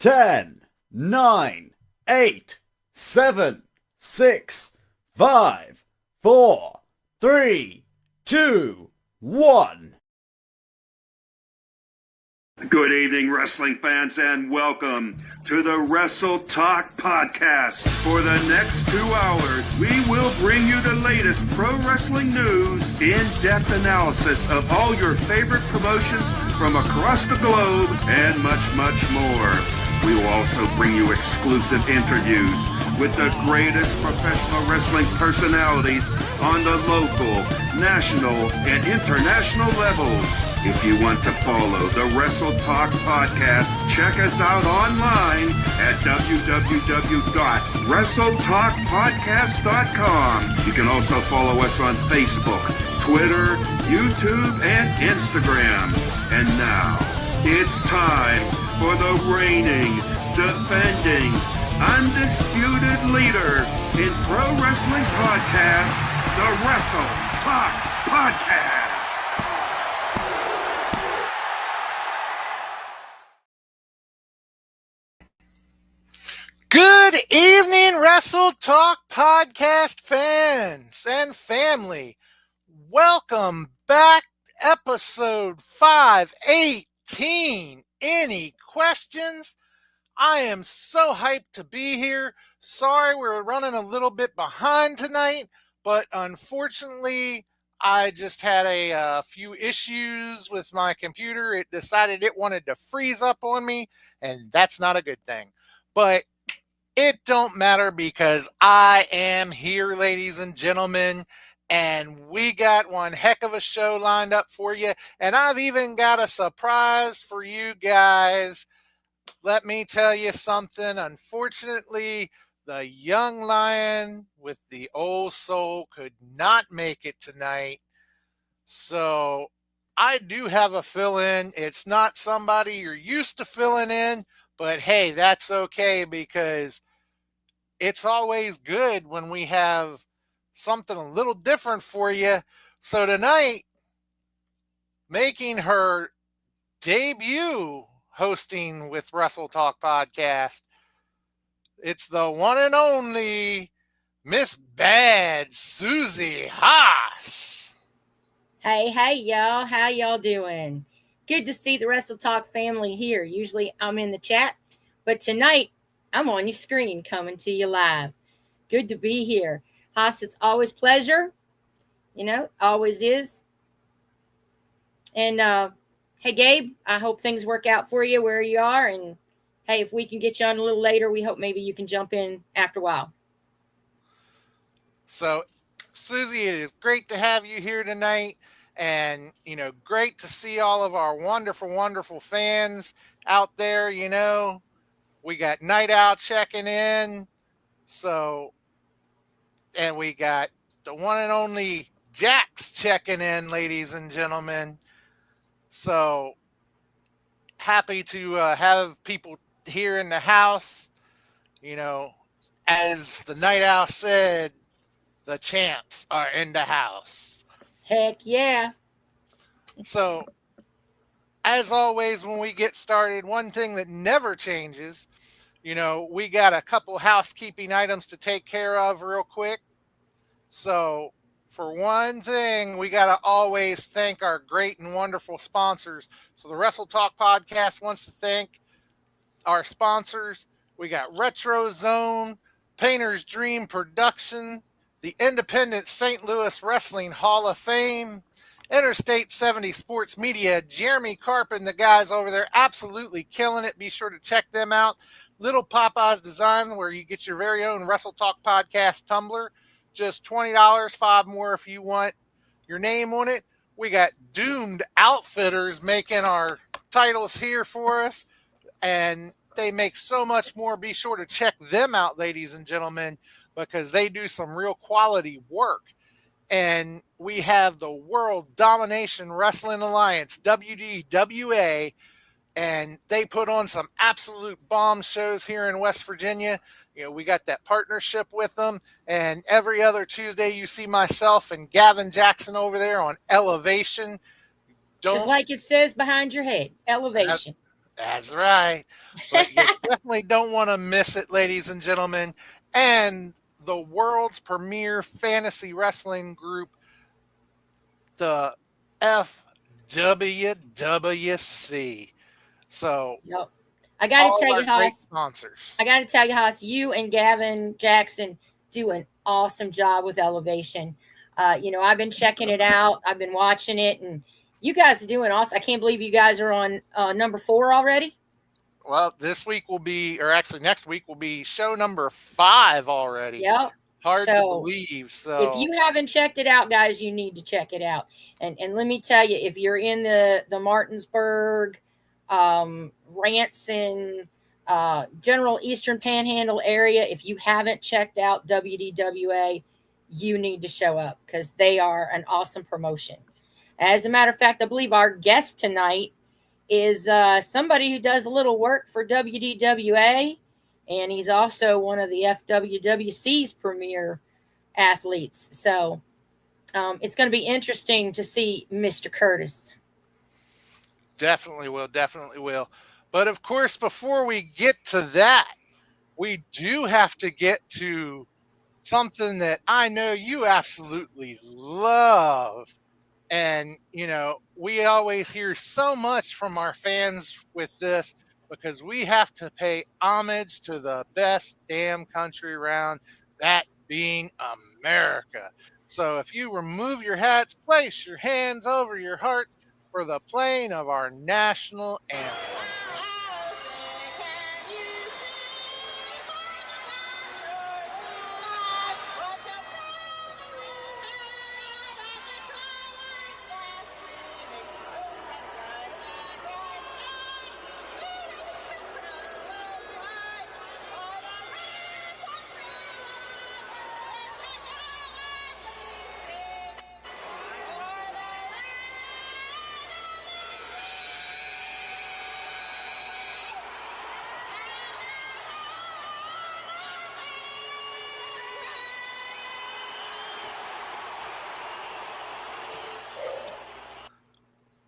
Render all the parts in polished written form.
10, 9, 8, 7, 6, 5, 4, 3, 2, 1. Good evening, wrestling fans, and welcome to the Wrestle Talk Podcast. For the next 2 hours, we will bring you the latest pro wrestling news, in-depth analysis of all your favorite promotions from across the globe, and much, much more. We will also bring you exclusive interviews with the greatest professional wrestling personalities on the local, national, and international levels. If you want to follow the Wrestle Talk Podcast, check us out online at www.wrestletalkpodcast.com. You can also follow us on Facebook, Twitter, YouTube, and Instagram. And now, it's time for the reigning, defending, undisputed leader in pro wrestling podcast, the Wrestle Talk Podcast. Good evening, Wrestle Talk Podcast fans and family. Welcome back, episode 518. Any questions? I am so hyped to be here. Sorry we're running a little bit behind tonight, but unfortunately, I just had a few issues with my computer. It decided it wanted to freeze up on me, and that's not a good thing. But it don't matter because I am here, ladies and gentlemen, and we got one heck of a show lined up for you, and I've even got a surprise for you guys. Let me tell you something. Unfortunately, the young lion with the old soul could not make it tonight, so I do have a fill-in. It's not somebody you're used to filling in, but hey, that's okay because it's always good when we have something a little different for you. So tonight, making her debut hosting with Wrestle Talk Podcast, it's the one and only Miss Bad Susie Haas. Hey, y'all. How y'all doing? Good to see the Wrestle Talk family here. Usually I'm in the chat, but tonight I'm on your screen coming to you live. Good to be here. Haas, it's always pleasure. Always is. And hey, Gabe, I hope things work out for you where you are. And hey, if we can get you on a little later, we hope maybe you can jump in after a while. So, Susie, it is great to have you here tonight. And, great to see all of our wonderful, wonderful fans out there. We got Night Owl checking in. So, and we got the one and only Jax checking in, ladies and gentlemen. So, happy to have people here in the house. As the Night Owl said, the champs are in the house. Heck yeah. So, as always, when we get started, one thing that never changes, we got a couple housekeeping items to take care of real quick. So, for one thing, we got to always thank our great and wonderful sponsors. So, the Wrestle Talk Podcast wants to thank our sponsors. We got Retro Zone, Painter's Dream Production, the Independent St. Louis Wrestling Hall of Fame, Interstate 70 Sports Media, Jeremy Carp and the guys over there absolutely killing it. Be sure to check them out. Little Popeye's Design, where you get your very own Wrestle Talk Podcast tumbler. Just $20, 5 more if you want your name on it. We got Doomed Outfitters making our titles here for us, and they make so much more. Be sure to check them out, ladies and gentlemen, because they do some real quality work. And we have the World Domination Wrestling Alliance, WDWA, and they put on some absolute bomb shows here in West Virginia. We got that partnership with them, and every other Tuesday you see myself and Gavin Jackson over there on Elevation. Just like it says behind your head, Elevation. That's right. But you definitely don't want to miss it, ladies and gentlemen. And the world's premier fantasy wrestling group, the FWWC. So, Yep. I got to tell you, Haas. Sponsors. I got to tell you, Haas, you and Gavin Jackson do an awesome job with Elevation. I've been checking it out. I've been watching it, and you guys are doing awesome. I can't believe you guys are on number 4 already. Well, this week will be, or actually next week will be show number 5 already. Yep. Hard to believe. So if you haven't checked it out, guys, you need to check it out. And let me tell you, if you're in the Martinsburg, Ranson, general Eastern Panhandle area, if you haven't checked out WDWA, you need to show up because they are an awesome promotion. As a matter of fact, I believe our guest tonight is somebody who does a little work for WDWA, and he's also one of the FWWC's premier athletes. So it's going to be interesting to see Mr. Curtis. Definitely will. But of course, before we get to that, we do have to get to something that I know you absolutely love. And, we always hear so much from our fans with this because we have to pay homage to the best damn country around, that being America. So if you remove your hats, place your hands over your heart for the playing of our national anthem.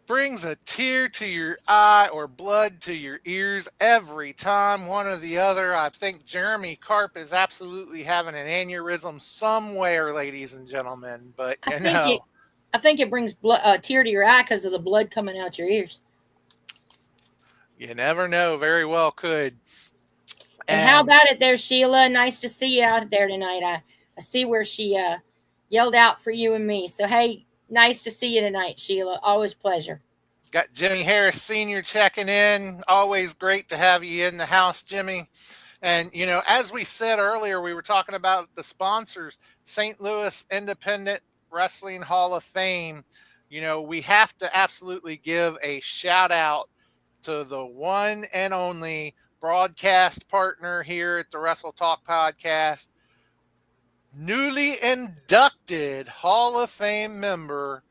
Brings a tear to your eye or blood to your ears every time, one or the other. I think Jeremy Carp is absolutely having an aneurysm somewhere, ladies and gentlemen. But I think it brings a tear to your eye because of the blood coming out your ears. You never know. Very well could. And how about it there, Sheila? Nice to see you out there tonight. I see where she yelled out for you and me. So, hey, nice to see you tonight, Sheila. Always pleasure. Got Jimmy Harris Sr. checking in. Always great to have you in the house, Jimmy. And, as we said earlier, we were talking about the sponsors, St. Louis Independent Wrestling Hall of Fame. We have to absolutely give a shout out to the one and only broadcast partner here at the Wrestle Talk Podcast, newly inducted Hall of Fame member,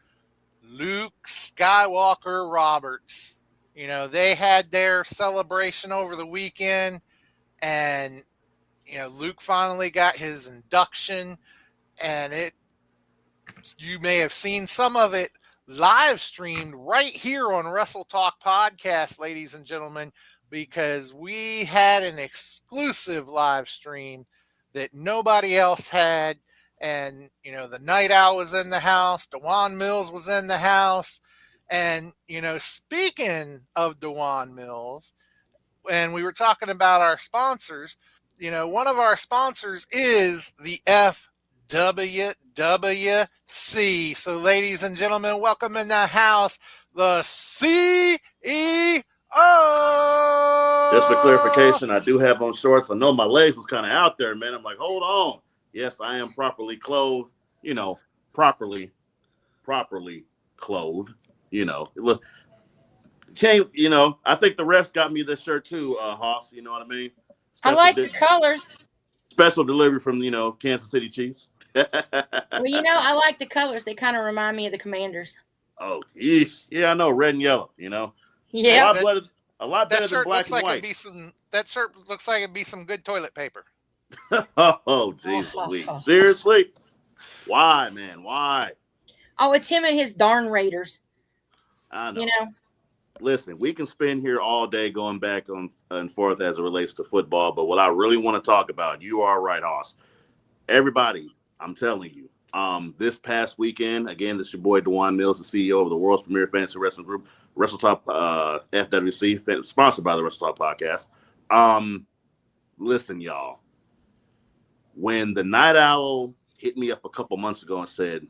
Luke Skywalker Roberts. They had their celebration over the weekend, and, Luke finally got his induction, and you may have seen some of it live streamed right here on Wrestle Talk Podcast, ladies and gentlemen, because we had an exclusive live stream that nobody else had. And, the Night Owl was in the house. DeJuan Mills was in the house. And, speaking of DeJuan Mills, and we were talking about our sponsors, one of our sponsors is the FWWC. So, ladies and gentlemen, welcome in the house, the CEO. Just for clarification, I do have on shorts. I know my legs was kind of out there, man. I'm like, hold on. Yes, I am properly clothed, properly clothed, Look, I think the refs got me this shirt too, Hoss, you know what I mean? I like the colors. Special delivery from, Kansas City Chiefs. Well, I like the colors. They kind of remind me of the Commanders. Oh, yeesh. Yeah, I know, red and yellow, Yeah. A lot better than black and white. That shirt looks like it'd be some good toilet paper. Oh, geez, Louise. Seriously? Why, man? Why? Oh, it's him and his darn Raiders. I know. listen, we can spend here all day going back and forth as it relates to football, but what I really want to talk about, you are right, Hoss. Everybody, I'm telling you, this past weekend, again, this is your boy DeJuan Mills, the CEO of the world's premier fantasy wrestling group, Wrestle Talk FWWC, sponsored by the Wrestle Talk Podcast. Listen, y'all, when the Night Owl hit me up a couple months ago and said,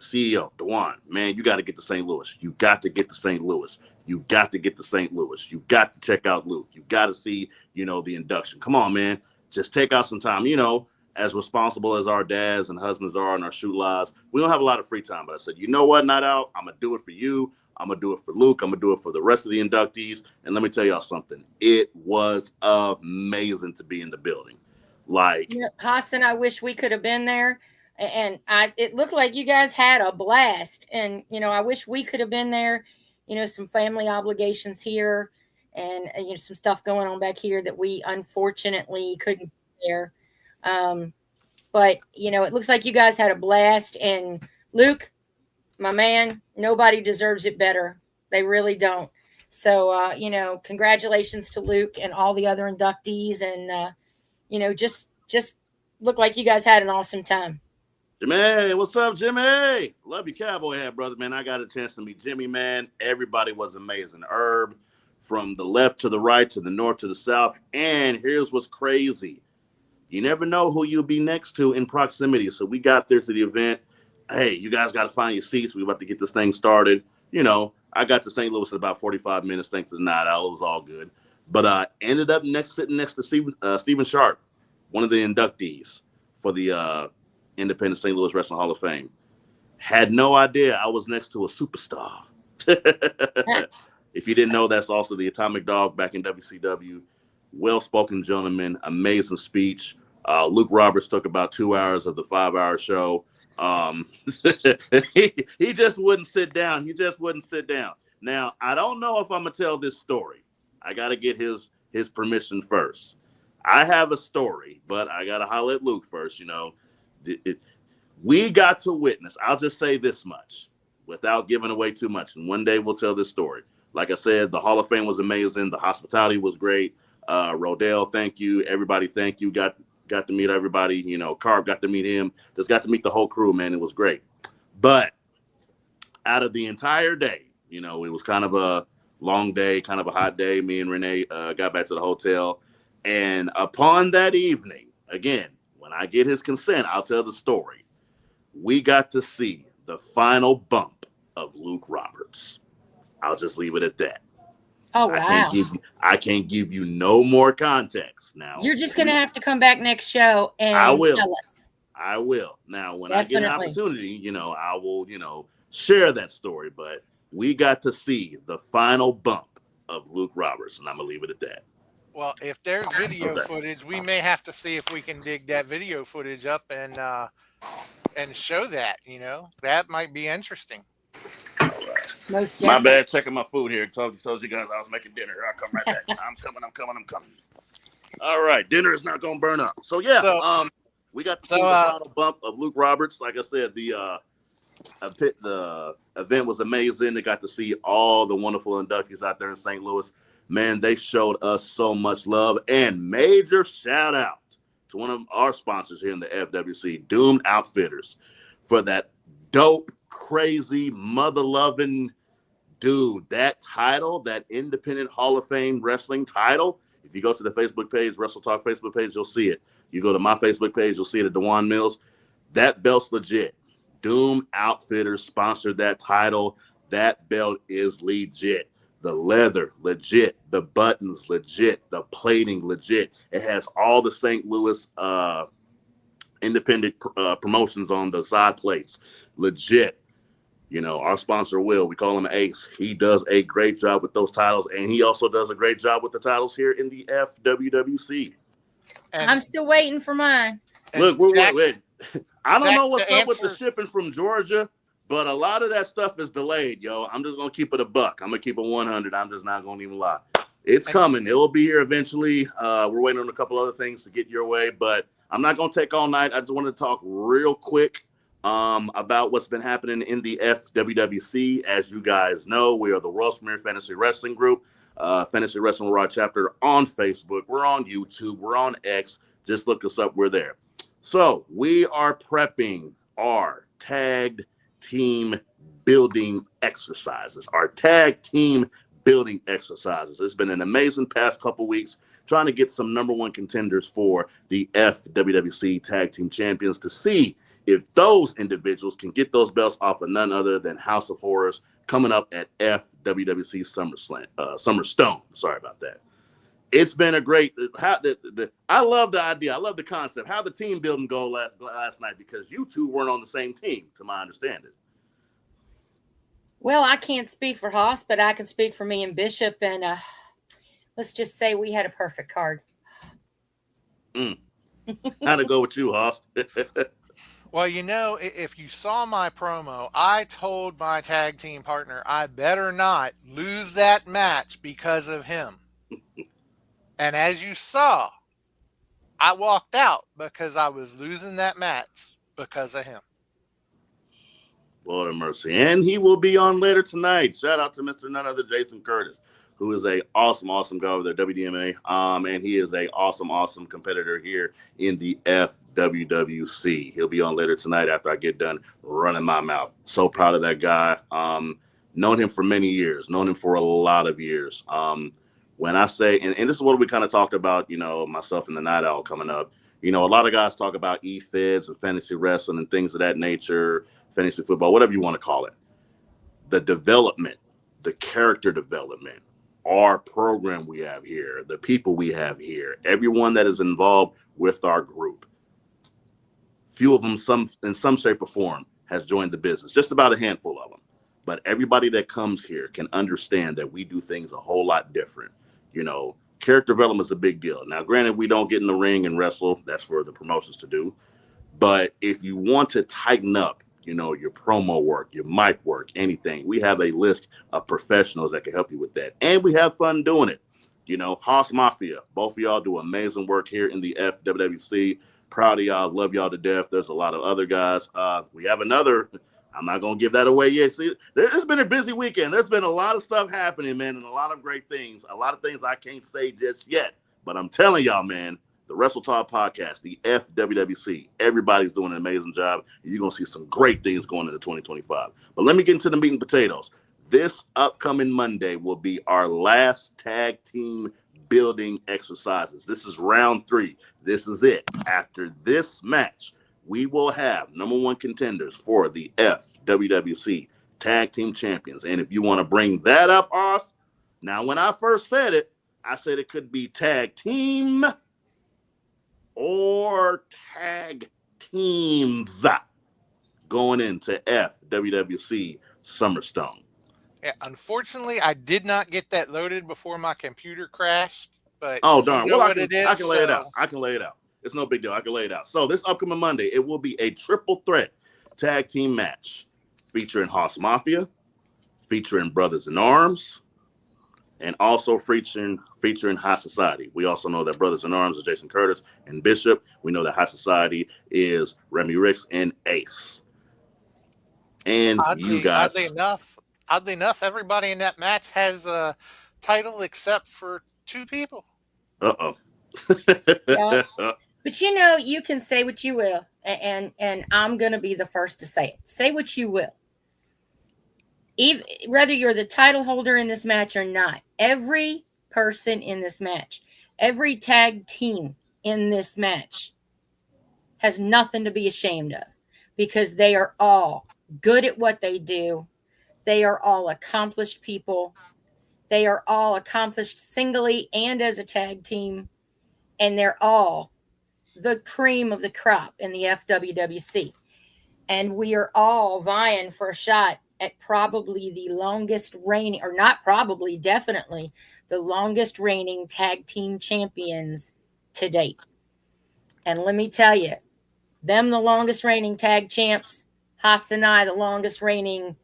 CEO, DeJuan, man, you got to get to St. Louis. You got to get to St. Louis. You got to get to St. Louis. You got to check out Luke. You got to see, the induction. Come on, man. Just take out some time. As responsible as our dads and husbands are in our shoot lives, we don't have a lot of free time. But I said, you know what, Night Owl, I'm going to do it for you. I'm going to do it for Luke. I'm going to do it for the rest of the inductees. And let me tell y'all something. It was amazing to be in the building. Hassan, I wish we could have been there. And it looked like you guys had a blast. And, I wish we could have been there. Some family obligations here and, some stuff going on back here that we unfortunately couldn't be there. But, it looks like you guys had a blast. And Luke, my man, nobody deserves it better. They really don't. So, congratulations to Luke and all the other inductees. And, just look like you guys had an awesome time. Jimmy, what's up, Jimmy? Love you, cowboy hat, brother, man. I got a chance to meet Jimmy, man. Everybody was amazing. Herb, from the left to the right, to the north to the south. And here's what's crazy. You never know who you'll be next to in proximity. So we got there to the event. Hey, you guys got to find your seats. We're about to get this thing started. I got to St. Louis in about 45 minutes thanks to the Night Owl. It was all good. But I ended up sitting next to Stephen Sharp, one of the inductees for the Independent St. Louis Wrestling Hall of Fame. Had no idea I was next to a superstar. If you didn't know, that's also the Atomic Dog back in WCW. Well-spoken gentleman, amazing speech. Luke Roberts took about 2 hours of the 5-hour show. He just wouldn't sit down. Now, I don't know if I'm going to tell this story. I got to get his permission first. I have a story, but I got to holler at Luke first, We got to witness, I'll just say this much without giving away too much. And one day we'll tell this story. Like I said, the Hall of Fame was amazing. The hospitality was great. Rodell, thank you. Everybody, thank you. Got to meet everybody. Carb got to meet him. Just got to meet the whole crew, man. It was great. But out of the entire day, it was kind of a long day, kind of a hot day. Me and Renee got back to the hotel. And upon that evening, again, when I get his consent, I'll tell the story. We got to see the final bump of Luke Roberts. I'll just leave it at that. Oh, wow. I can't give you no more context now. You're just going to have to come back next show and tell us. I will. Now, when I get an opportunity, I will, share that story. But we got to see the final bump of Luke Roberts, and I'm going to leave it at that. Well, if there's video footage, we may have to see if we can dig that video footage up and show that, that might be interesting. Most my bad, checking my food here. Told you guys I was making dinner. I'll come right back. I'm coming. All right, dinner is not gonna burn up. So we got to see the final bump of Luke Roberts. Like I said, the event was amazing. They got to see all the wonderful inductees out there in St. Louis. Man, they showed us so much love. And major shout out to one of our sponsors here in the FWWC, Doomed Outfitters, for that dope, crazy, mother-loving dude. That title, that Independent Hall of Fame wrestling title, if you go to the Facebook page, Wrestle Talk Facebook page, you'll see it. You go to my Facebook page, you'll see it at DeJuan Mills. That belt's legit. Doomed Outfitters sponsored that title. That belt is legit. The leather, legit. The buttons, legit. The plating, legit. It has all the St. Louis independent promotions on the side plates. Legit. Our sponsor, Will, we call him Ace. He does a great job with those titles, and he also does a great job with the titles here in the FWWC. And I'm still waiting for mine. Look, wait. I don't know what's up with the shipping from Georgia, but a lot of that stuff is delayed, yo. I'm just going to keep it a buck. I'm going to keep it 100. I'm just not going to even lie. It's coming. It will be here eventually. We're waiting on a couple other things to get your way, but I'm not going to take all night. I just want to talk real quick about what's been happening in the FWWC. As you guys know, we are the World's Premier Fantasy Wrestling Group, Fantasy Wrestling Raw chapter on Facebook. We're on YouTube. We're on X. Just look us up. We're there. So we are prepping our tag team building exercises. It's been an amazing past couple weeks trying to get some number one contenders for the FWWC Tag Team Champions to see if those individuals can get those belts off of none other than House of Horrors coming up at FWWC SummerStone. Sorry about that. It's been a great. I love the idea. I love the concept. How the team building go last night, because you two weren't on the same team, to my understanding. Well, I can't speak for Haas, but I can speak for me and Bishop, and let's just say we had a perfect card. How'd it go with you, Haas? Well, if you saw my promo, I told my tag team partner I better not lose that match because of him. And as you saw, I walked out because I was losing that match because of him. Lord of mercy. And he will be on later tonight. Shout out to Mr. None Other Jason Curtis, who is a awesome guy over there, WDMA. And he is a awesome competitor here in the FWWC. He'll be on later tonight after I get done running my mouth. So proud of that guy. Known him for many years, known him for a lot of years. When I say, and this is what we kind of talked about, myself and the Night Owl coming up. A lot of guys talk about e-feds and fantasy wrestling and things of that nature, fantasy football, whatever you want to call it. The development, the character development, our program we have here, the people we have here, everyone that is involved with our group. Few of them, in some shape or form, has joined the business. Just about a handful of them. But everybody that comes here can understand that we do things a whole lot different. Character development is a big deal. Now, granted, we don't get in the ring and wrestle. That's for the promotions to do. But if you want to tighten up, your promo work, your mic work, anything, we have a list of professionals that can help you with that. And we have fun doing it. Haas Mafia, both of y'all do amazing work here in the FWWC. Proud of y'all, love y'all to death. There's a lot of other guys. We have another, I'm not going to give that away yet. See, it's been a busy weekend. There's been a lot of stuff happening, man, and a lot of great things. A lot of things I can't say just yet. But I'm telling y'all, man, the Wrestle Talk Podcast, the FWWC, everybody's doing an amazing job. You're going to see some great things going into 2025. But let me get into the meat and potatoes. This upcoming Monday will be our last tag team building exercises. This is round 3. This is it. After this match, we will have number one contenders for the FWWC Tag Team Champions. And if you want to bring that up, Oz, now when I first said it, I said it could be tag team or tag teams going into FWWC SummerStone. Yeah, unfortunately, I did not get that loaded before my computer crashed. But oh darn! Well, I can lay it out. I can lay it out. It's no big deal. I can lay it out. So this upcoming Monday, it will be a triple threat tag team match featuring Haas Mafia, featuring Brothers in Arms, and also featuring High Society. We also know that Brothers in Arms is Jason Curtis and Bishop. We know that High Society is Remy Ricks and Ace. And you guys. Oddly enough, everybody in that match has a title except for 2 people. Uh-oh. Yeah. But you can say what you will, and I'm going to be the first to say it. Say what you will. Whether you're the title holder in this match or not, every person in this match, every tag team in this match has nothing to be ashamed of, because they are all good at what they do. They are all accomplished people. They are all accomplished singly and as a tag team. And they're all the cream of the crop in the FWWC. And we are all vying for a shot at probably the longest reigning, or not probably, definitely the longest reigning tag team champions to date. And let me tell you, them the longest reigning tag champs, Haas and I the longest reigning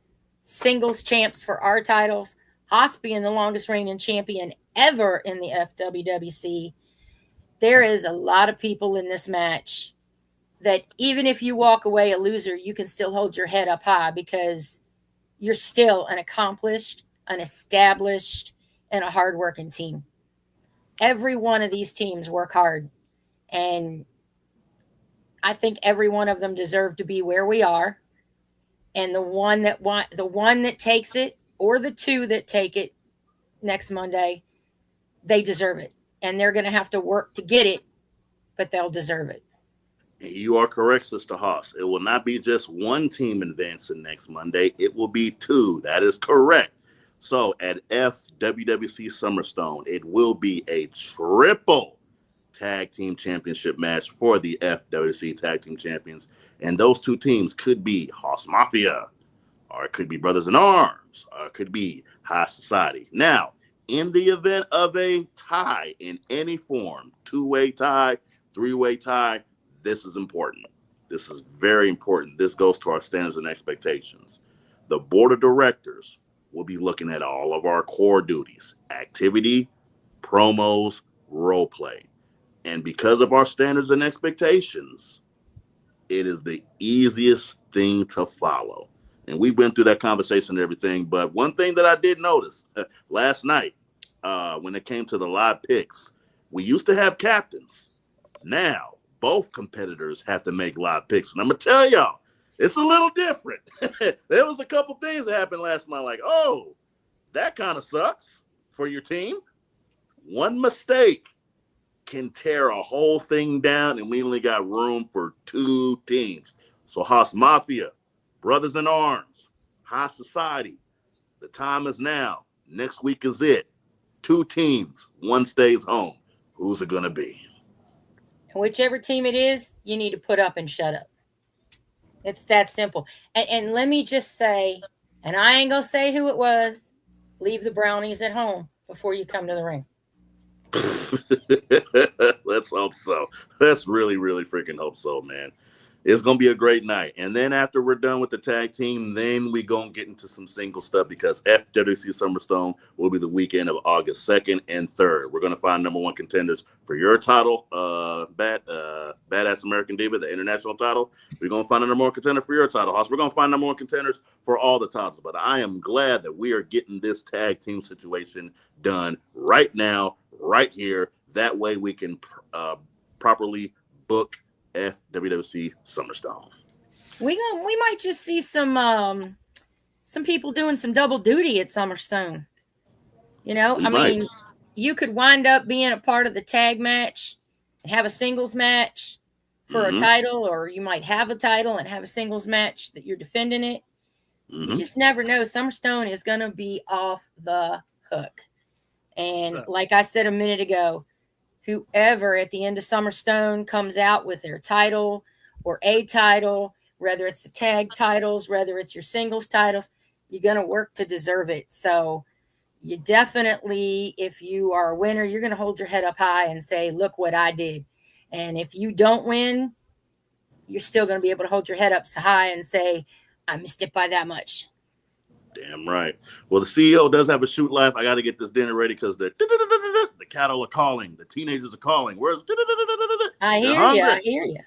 singles champs for our titles, Haas being the longest reigning champion ever in the FWWC. There is a lot of people in this match that even if you walk away a loser, you can still hold your head up high because you're still an accomplished, an established, and a hardworking team. Every one of these teams work hard, and I think every one of them deserve to be where we are. And the one that takes it, or the two that take it next Monday, they deserve it, and they're going to have to work to get it, but they'll deserve it. You are correct, Sister Haas. It will not be just one team advancing next Monday. It will be two. That is correct. So at FWWC Summerstone, it will be a triple tag team championship match for the FWC tag team champions. And those two teams could be Haas Mafia, or it could be Brothers in Arms, or it could be High Society. Now, in the event of a tie in any form, two-way tie, three-way tie, this is important. This is very important. This goes to our standards and expectations. The board of directors will be looking at all of our core duties: activity, promos, role play. And because of our standards and expectations, it is the easiest thing to follow. And we went through that conversation and everything. But one thing that I did notice last night, when it came to the live picks, we used to have captains. Now, both competitors have to make live picks. And I'm going to tell y'all, it's a little different. There was a couple things that happened last night, like, oh, that kind of sucks for your team. One mistake can tear a whole thing down, and we only got room for two teams. So Haas Mafia, Brothers in Arms, High Society, the time is now. Next week is it. Two teams, one stays home. Who's it going to be? And whichever team it is, you need to put up and shut up. It's that simple. And let me just say, and I ain't going to say who it was, leave the brownies at home before you come to the ring. Let's hope so. Let's really, really freaking hope so, man. It's going to be a great night. And then after we're done with the tag team, then we going to get into some single stuff, because FWC Summerstone will be the weekend of August 2nd and 3rd. We're going to find number one contenders for your title, Badass American Diva, the international title. We're going to find a number one contender for your title, Hoss. We're going to find number one contenders for all the titles. But I am glad that we are getting this tag team situation done right now, right here. That way we can properly book FWWC Summerstone. We might just see some people doing some double duty at Summerstone. You know, I mean, you could wind up being a part of the tag match and have a singles match for a title, or you might have a title and have a singles match that you're defending it. You just never know. Summerstone is going to be off the hook. And like I said a minute ago, whoever at the end of Summerstone comes out with their title or a title, whether it's the tag titles, whether it's your singles titles, you're going to work to deserve it. So you definitely, if you are a winner, you're going to hold your head up high and say, look what I did. And if you don't win, you're still going to be able to hold your head up so high and say, I missed it by that much. Damn right. Well, the CEO does have a shoot life. I got to get this dinner ready because the cattle are calling. The teenagers are calling. I hear you.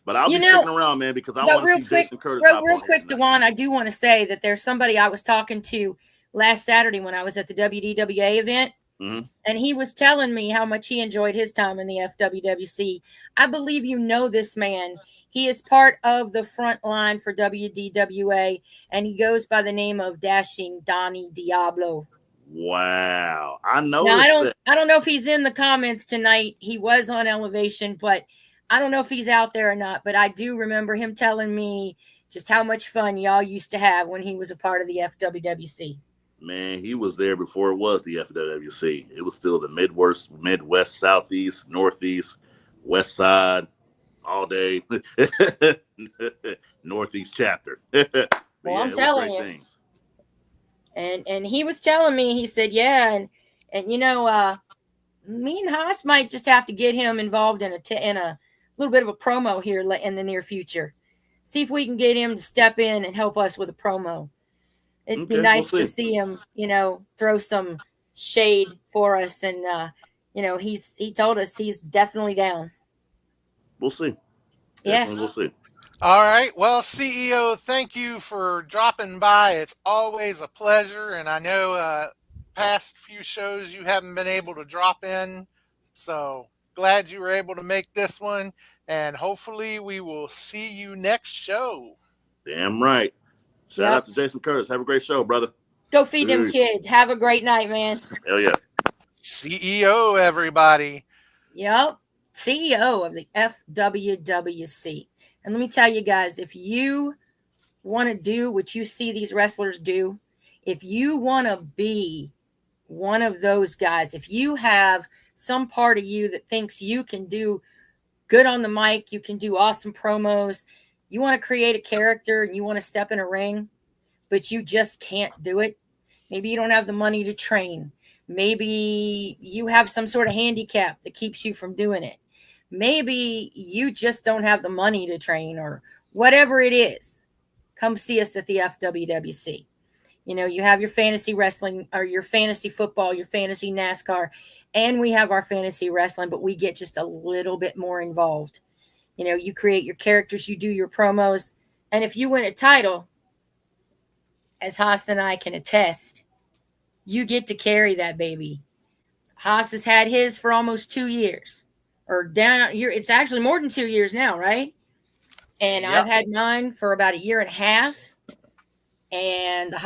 But I'll be sticking around, man, because I want to see Jason Curtis. Real quick, Dewan, I do want to say that there's somebody I was talking to last Saturday when I was at the WDWA event, and he was telling me how much he enjoyed his time in the FWWC. I believe you know this man. He is part of the front line for WDWA, and he goes by the name of Dashing Donnie Diablo. Wow. I know. Now, I don't know if he's in the comments tonight. He was on Elevation, but I don't know if he's out there or not. But I do remember him telling me just how much fun y'all used to have when he was a part of the FWWC. Man, he was there before it was the FWWC. It was still the Midwest, Southeast, Northeast, West Side, all day. Northeast chapter. Well, I'm telling you. Things. And he was telling me, he said, yeah, and you know, me and Haas might just have to get him involved in a little bit of a promo here in the near future. See if we can get him to step in and help us with a promo. It'd be nice to see him, you know, throw some shade for us. And, you know, he told us he's definitely down. We'll see. Definitely we'll see. All right. Well, CEO, thank you for dropping by. It's always a pleasure. And I know past few shows you haven't been able to drop in. So glad you were able to make this one. And hopefully we will see you next show. Damn right. Shout out to Jason Curtis. Have a great show, brother. Go feed them kids. Have a great night, man. Hell yeah. CEO, everybody. Yep. CEO of the FWWC. And let me tell you guys, if you want to do what you see these wrestlers do, if you want to be one of those guys, if you have some part of you that thinks you can do good on the mic, you can do awesome promos, you want to create a character and you want to step in a ring, but you just can't do it. Maybe you don't have the money to train. Maybe you have some sort of handicap that keeps you from doing it. Maybe you just don't have the money to train, or whatever it is. Come see us at the FWWC. You know, you have your fantasy wrestling or your fantasy football, your fantasy NASCAR, and we have our fantasy wrestling, but we get just a little bit more involved. You know, you create your characters, you do your promos, and if you win a title, as Haas and I can attest, you get to carry that baby. Haas has had his for almost 2 years. Or down here, it's actually more than 2 years now, right? And I've had mine for about 1.5 years. And the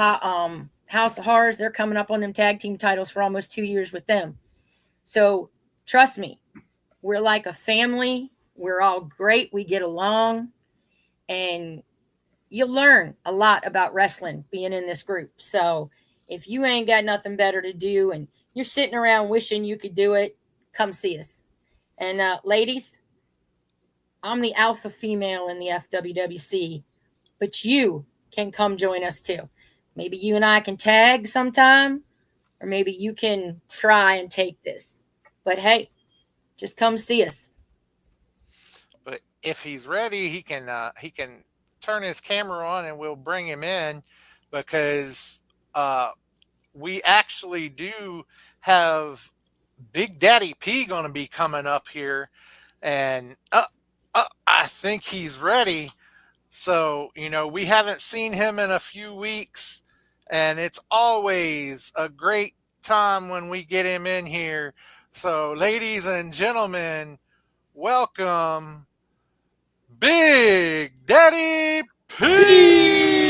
House of Horrors, they're coming up on them tag team titles for almost 2 years with them. So trust me, we're like a family. We're all great. We get along. And you'll learn a lot about wrestling being in this group. So if you ain't got nothing better to do and you're sitting around wishing you could do it, come see us. And ladies, I'm the alpha female in the FWWC, but you can come join us too. Maybe you and I can tag sometime, or maybe you can try and take this. But hey, just come see us. But if he's ready, he can turn his camera on and we'll bring him in, because we actually do have Big Daddy P going to be coming up here, and I think he's ready. So, you know, we haven't seen him in a few weeks, and it's always a great time when we get him in here. So, ladies and gentlemen, welcome Big Daddy P.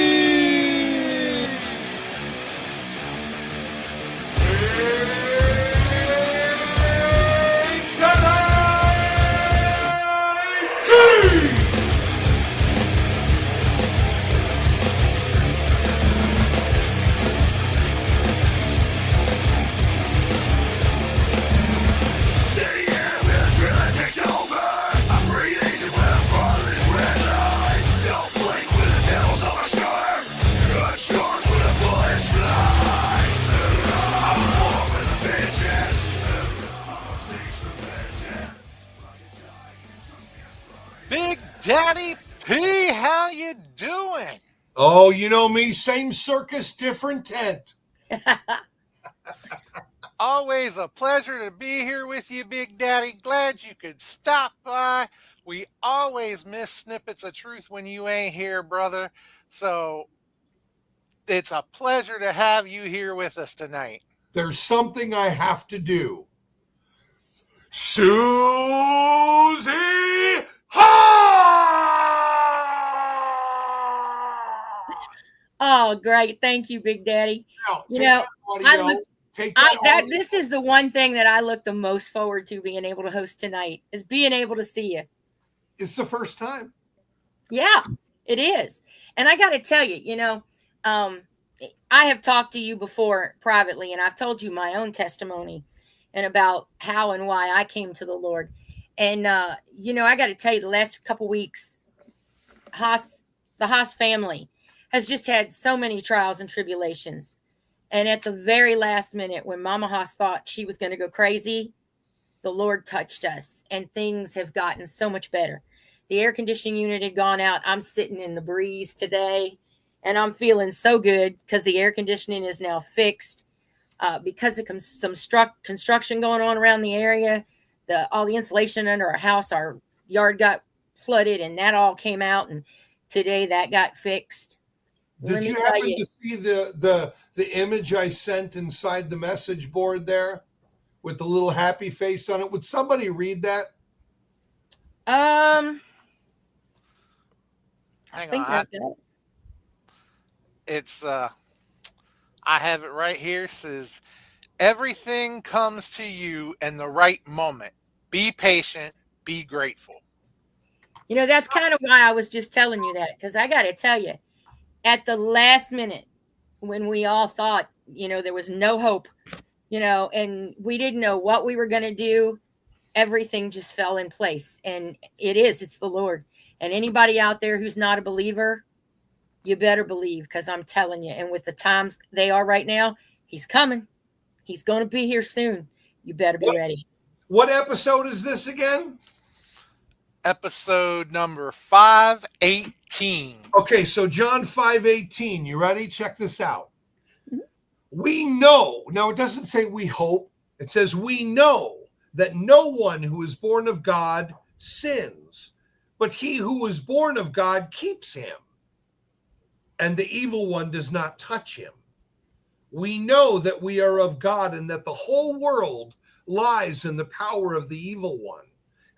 Big Daddy P, how you doing? Oh, you know me, same circus, different tent. Always a pleasure to be here with you, Big Daddy. Glad you could stop by. We always miss snippets of truth when you ain't here, brother. So it's a pleasure to have you here with us tonight. There's something I have to do. Susie! Oh, great. Thank you, Big Daddy. Now, You know, this this is the one thing that I look the most forward to being able to host tonight, is being able to see you. It's the first time. Yeah, it is. And I got to tell you, you know, I have talked to you before privately, and I've told you my own testimony and about how and why I came to the Lord. And, you know, I got to tell you, the last couple weeks, the Haas family has just had so many trials and tribulations. And at the very last minute, when Mama Haas thought she was going to go crazy, the Lord touched us, and things have gotten so much better. The air conditioning unit had gone out. I'm sitting in the breeze today, and I'm feeling so good because the air conditioning is now fixed. Because of some construction going on around the area, all the insulation under our house, our yard got flooded, and that all came out, and today that got fixed. Did you happen to see the image I sent inside the message board there with the little happy face on it? Would somebody read that? Hang on. It's I have it right here. It says, everything comes to you in the right moment. Be patient, be grateful. You know, that's kind of why I was just telling you that, because I got to tell you, at the last minute, when we all thought, you know, there was no hope, you know, and we didn't know what we were going to do, everything just fell in place. And it's the Lord. And anybody out there who's not a believer, you better believe, because I'm telling you, and with the times they are right now, he's coming. He's going to be here soon. You better be ready. What episode is this again? Episode number 518. Okay, so John 5:18. You ready? Check this out. We know. Now, it doesn't say we hope. It says we know that no one who is born of God sins, but he who is born of God keeps him, and the evil one does not touch him. We know that we are of God and that the whole world lies in the power of the evil one.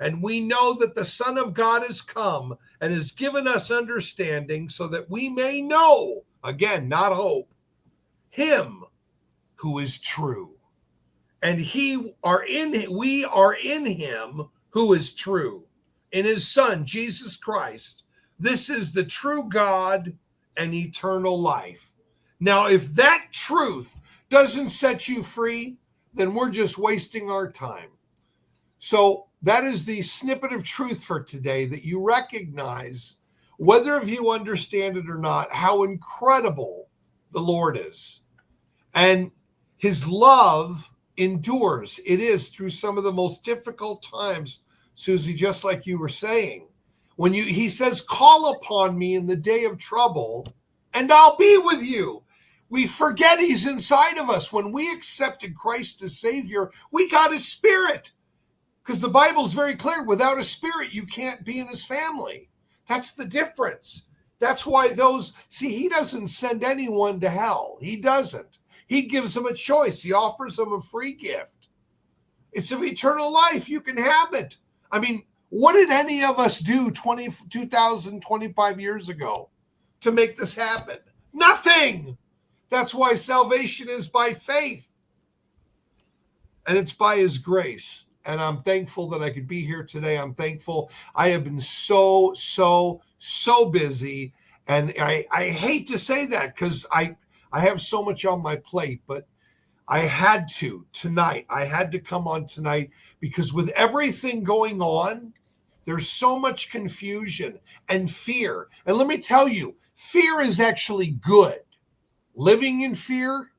And we know that the Son of God has come and has given us understanding so that we may know, again, not hope, him who is true. And we are in him who is true, in his Son, Jesus Christ. This is the true God and eternal life. Now, if that truth doesn't set you free, then we're just wasting our time. So that is the snippet of truth for today, that you recognize, whether if you understand it or not, how incredible the Lord is. And his love endures. It is through some of the most difficult times, Susie, just like you were saying. He says, call upon me in the day of trouble, and I'll be with you. We forget he's inside of us. When we accepted Christ as Savior, we got his Spirit. Because the Bible is very clear, without a Spirit, you can't be in his family. That's the difference. That's why he doesn't send anyone to hell. He doesn't. He gives them a choice. He offers them a free gift. It's of eternal life. You can have it. I mean, what did any of us do 25 years ago to make this happen? Nothing. That's why salvation is by faith. And it's by his grace. And I'm thankful that I could be here today. I'm thankful. I have been so busy. And I hate to say that because I have so much on my plate, but I had to tonight. I had to come on tonight because with everything going on, there's so much confusion and fear. And let me tell you, fear is actually good. Living in fear,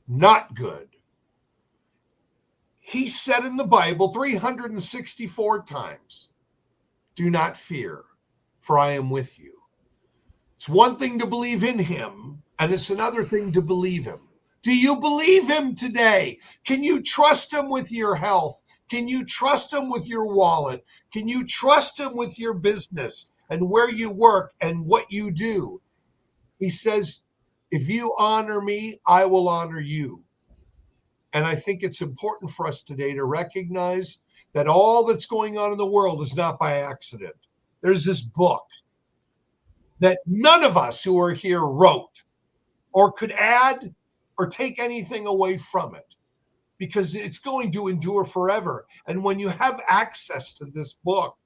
not good. He said in the Bible 364 times, do not fear, for I am with you. It's one thing to believe in him, and it's another thing to believe him. Do you believe him today? Can you trust him with your health? Can you trust him with your wallet? Can you trust him with your business and where you work and what you do? He says, if you honor me, I will honor you. And I think it's important for us today to recognize that all that's going on in the world is not by accident. There's this book that none of us who are here wrote or could add or take anything away from it, because it's going to endure forever. And when you have access to this book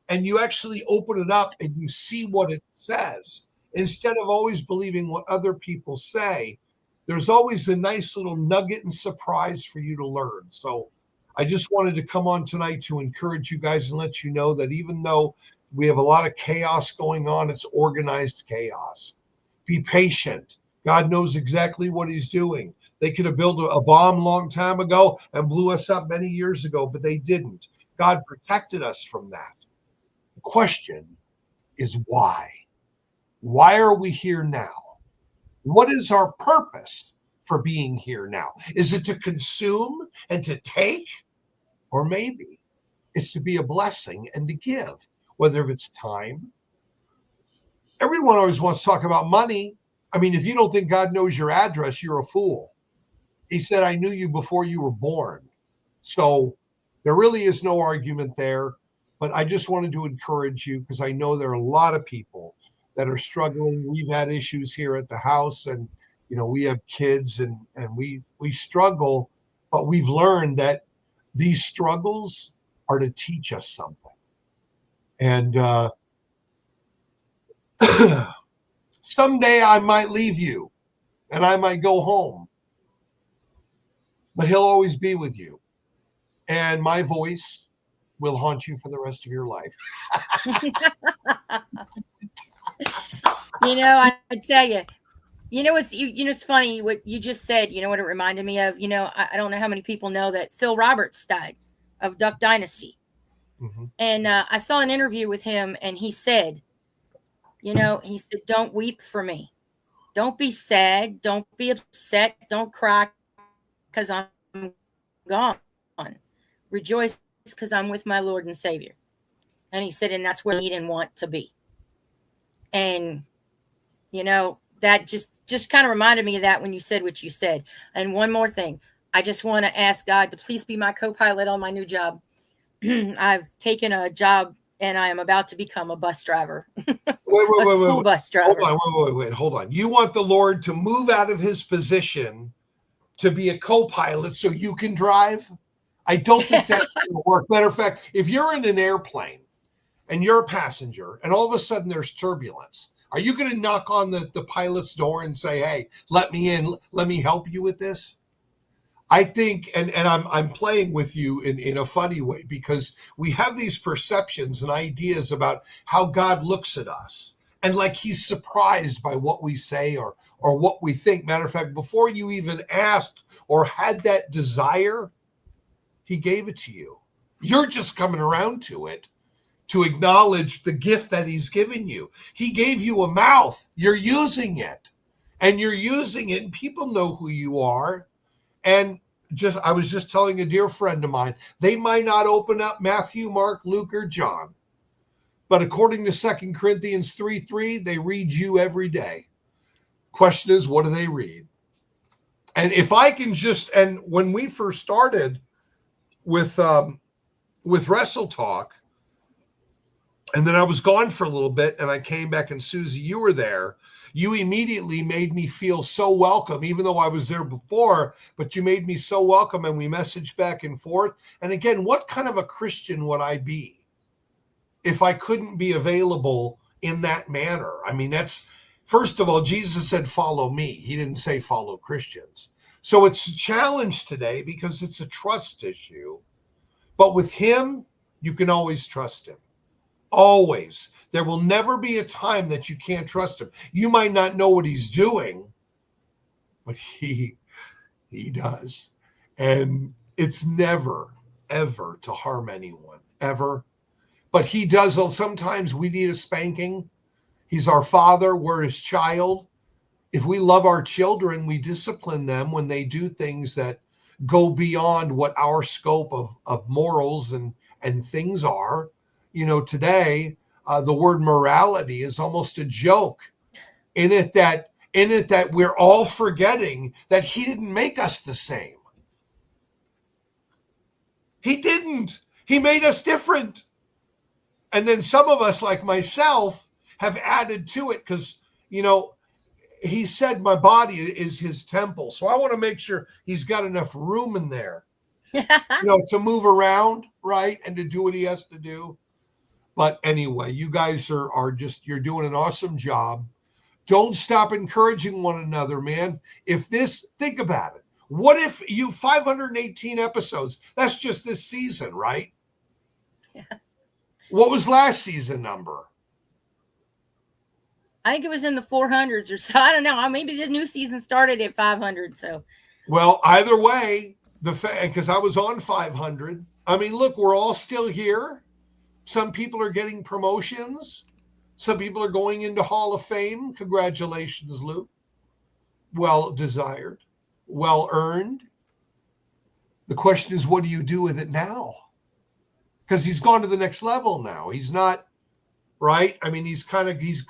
and you actually open it up and you see what it says, instead of always believing what other people say, there's always a nice little nugget and surprise for you to learn. So I just wanted to come on tonight to encourage you guys and let you know that even though we have a lot of chaos going on, it's organized chaos. Be patient. God knows exactly what he's doing. They could have built a bomb a long time ago and blew us up many years ago, but they didn't. God protected us from that. The question is why? Why are we here now? What is our purpose for being here now? Is it to consume and to take? Or maybe it's to be a blessing and to give. whether it's time. Everyone always wants to talk about money. I mean, if you don't think God knows your address, you're a fool. He said, I knew you before you were born. So there really is no argument there. But I just wanted to encourage you because I know there are a lot of people that are struggling. We've had issues here at the house, and we have kids, and we struggle, but we've learned that these struggles are to teach us something. And someday I might leave you and I might go home, but he'll always be with you. And my voice will haunt you for the rest of your life. I tell you, it's funny what you just said. You know what it reminded me of? I don't know how many people know that Phil Roberts died of Duck Dynasty. Mm-hmm. And I saw an interview with him, and he said, don't weep for me. Don't be sad. Don't be upset. Don't cry because I'm gone. Rejoice because I'm with my Lord and Savior. And he said, and that's where I need and want to be. And, that just kind of reminded me of that when you said what you said. And one more thing, I just want to ask God to please be my co-pilot on my new job. I've taken a job and I am about to become a bus driver. Wait, bus driver. Hold on. You want the Lord to move out of his position to be a co-pilot so you can drive? I don't think that's going to work. Matter of fact, if you're in an airplane and you're a passenger and all of a sudden there's turbulence, are you going to knock on the pilot's door and say, hey, let me in, let me help you with this? I think, and I'm playing with you in a funny way, because we have these perceptions and ideas about how God looks at us. And like he's surprised by what we say or what we think. Matter of fact, before you even asked or had that desire, he gave it to you. You're just coming around to it to acknowledge the gift that he's given you. He gave you a mouth. You're using it. And you're using it, and people know who you are. And I was just telling a dear friend of mine, they might not open up Matthew, Mark, Luke, or John. But according to 2 Corinthians 3:3, they read you every day. Question is, what do they read? And if I can and when we first started with Wrestle Talk, and then I was gone for a little bit, and I came back, and Susie, you were there. You immediately made me feel so welcome, even though I was there before, but you made me so welcome, and we messaged back and forth. And again, what kind of a Christian would I be if I couldn't be available in that manner? I mean, first of all, Jesus said, follow me. He didn't say follow Christians. So it's a challenge today because it's a trust issue. But with him, you can always trust him. Always. There will never be a time that you can't trust him. You might not know what he's doing, but he does. And it's never, ever to harm anyone, ever. But he does. Sometimes we need a spanking. He's our father. We're his child. If we love our children, we discipline them when they do things that go beyond what our scope of morals and things are. Today, the word morality is almost a joke in it that we're all forgetting that he didn't make us the same. He didn't. He made us different. And then some of us, like myself, have added to it because, he said my body is his temple. So I want to make sure he's got enough room in there, to move around, right? And to do what he has to do. But anyway, you guys you're doing an awesome job. Don't stop encouraging one another, man. Think about it. What if 518 episodes? That's just this season, right? Yeah. What was last season number? I think it was in the 400s or so. I don't know. Maybe the new season started at 500. So, well, either way, because I was on 500. I mean, look, we're all still here. Some people are getting promotions. Some people are going into Hall of Fame. Congratulations, Luke. Well desired, well earned. The question is, what do you do with it now? Because he's gone to the next level now. He's not right? I mean, he's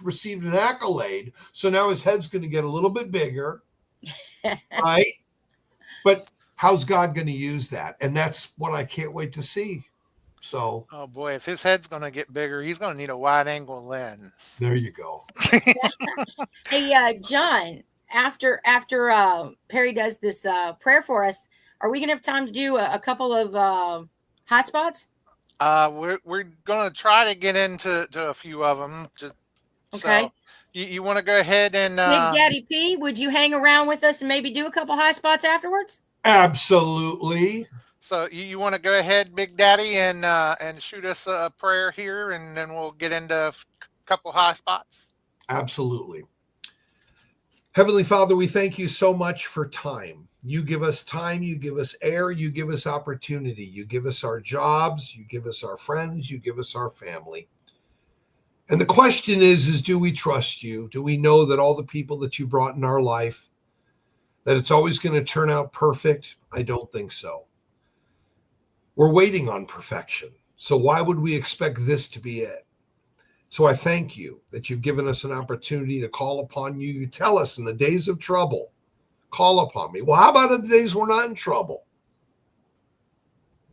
received an accolade. So now his head's going to get a little bit bigger, right? But how's God going to use that? And that's what I can't wait to see. So, oh boy, if his head's going to get bigger, he's going to need a wide angle lens. there you go. Hey, John, after Perry does this prayer for us, are we going to have time to do a couple of hot spots? We're going to try to get into a few of them. Okay. So you want to go ahead and Big Daddy P, would you hang around with us and maybe do a couple hot spots afterwards? Absolutely. So you want to go ahead, Big Daddy, and shoot us a prayer here, and then we'll get into a couple hot spots. Absolutely. Heavenly Father, we thank you so much for time. You give us time, you give us air, you give us opportunity, you give us our jobs, you give us our friends, you give us our family. And the question is do we trust you? Do we know that all the people that you brought in our life, that it's always going to turn out perfect? I don't think so. We're waiting on perfection. So why would we expect this to be it? So I thank you that you've given us an opportunity to call upon you. You tell us in the days of trouble, call upon me. Well, how about in the days we're not in trouble?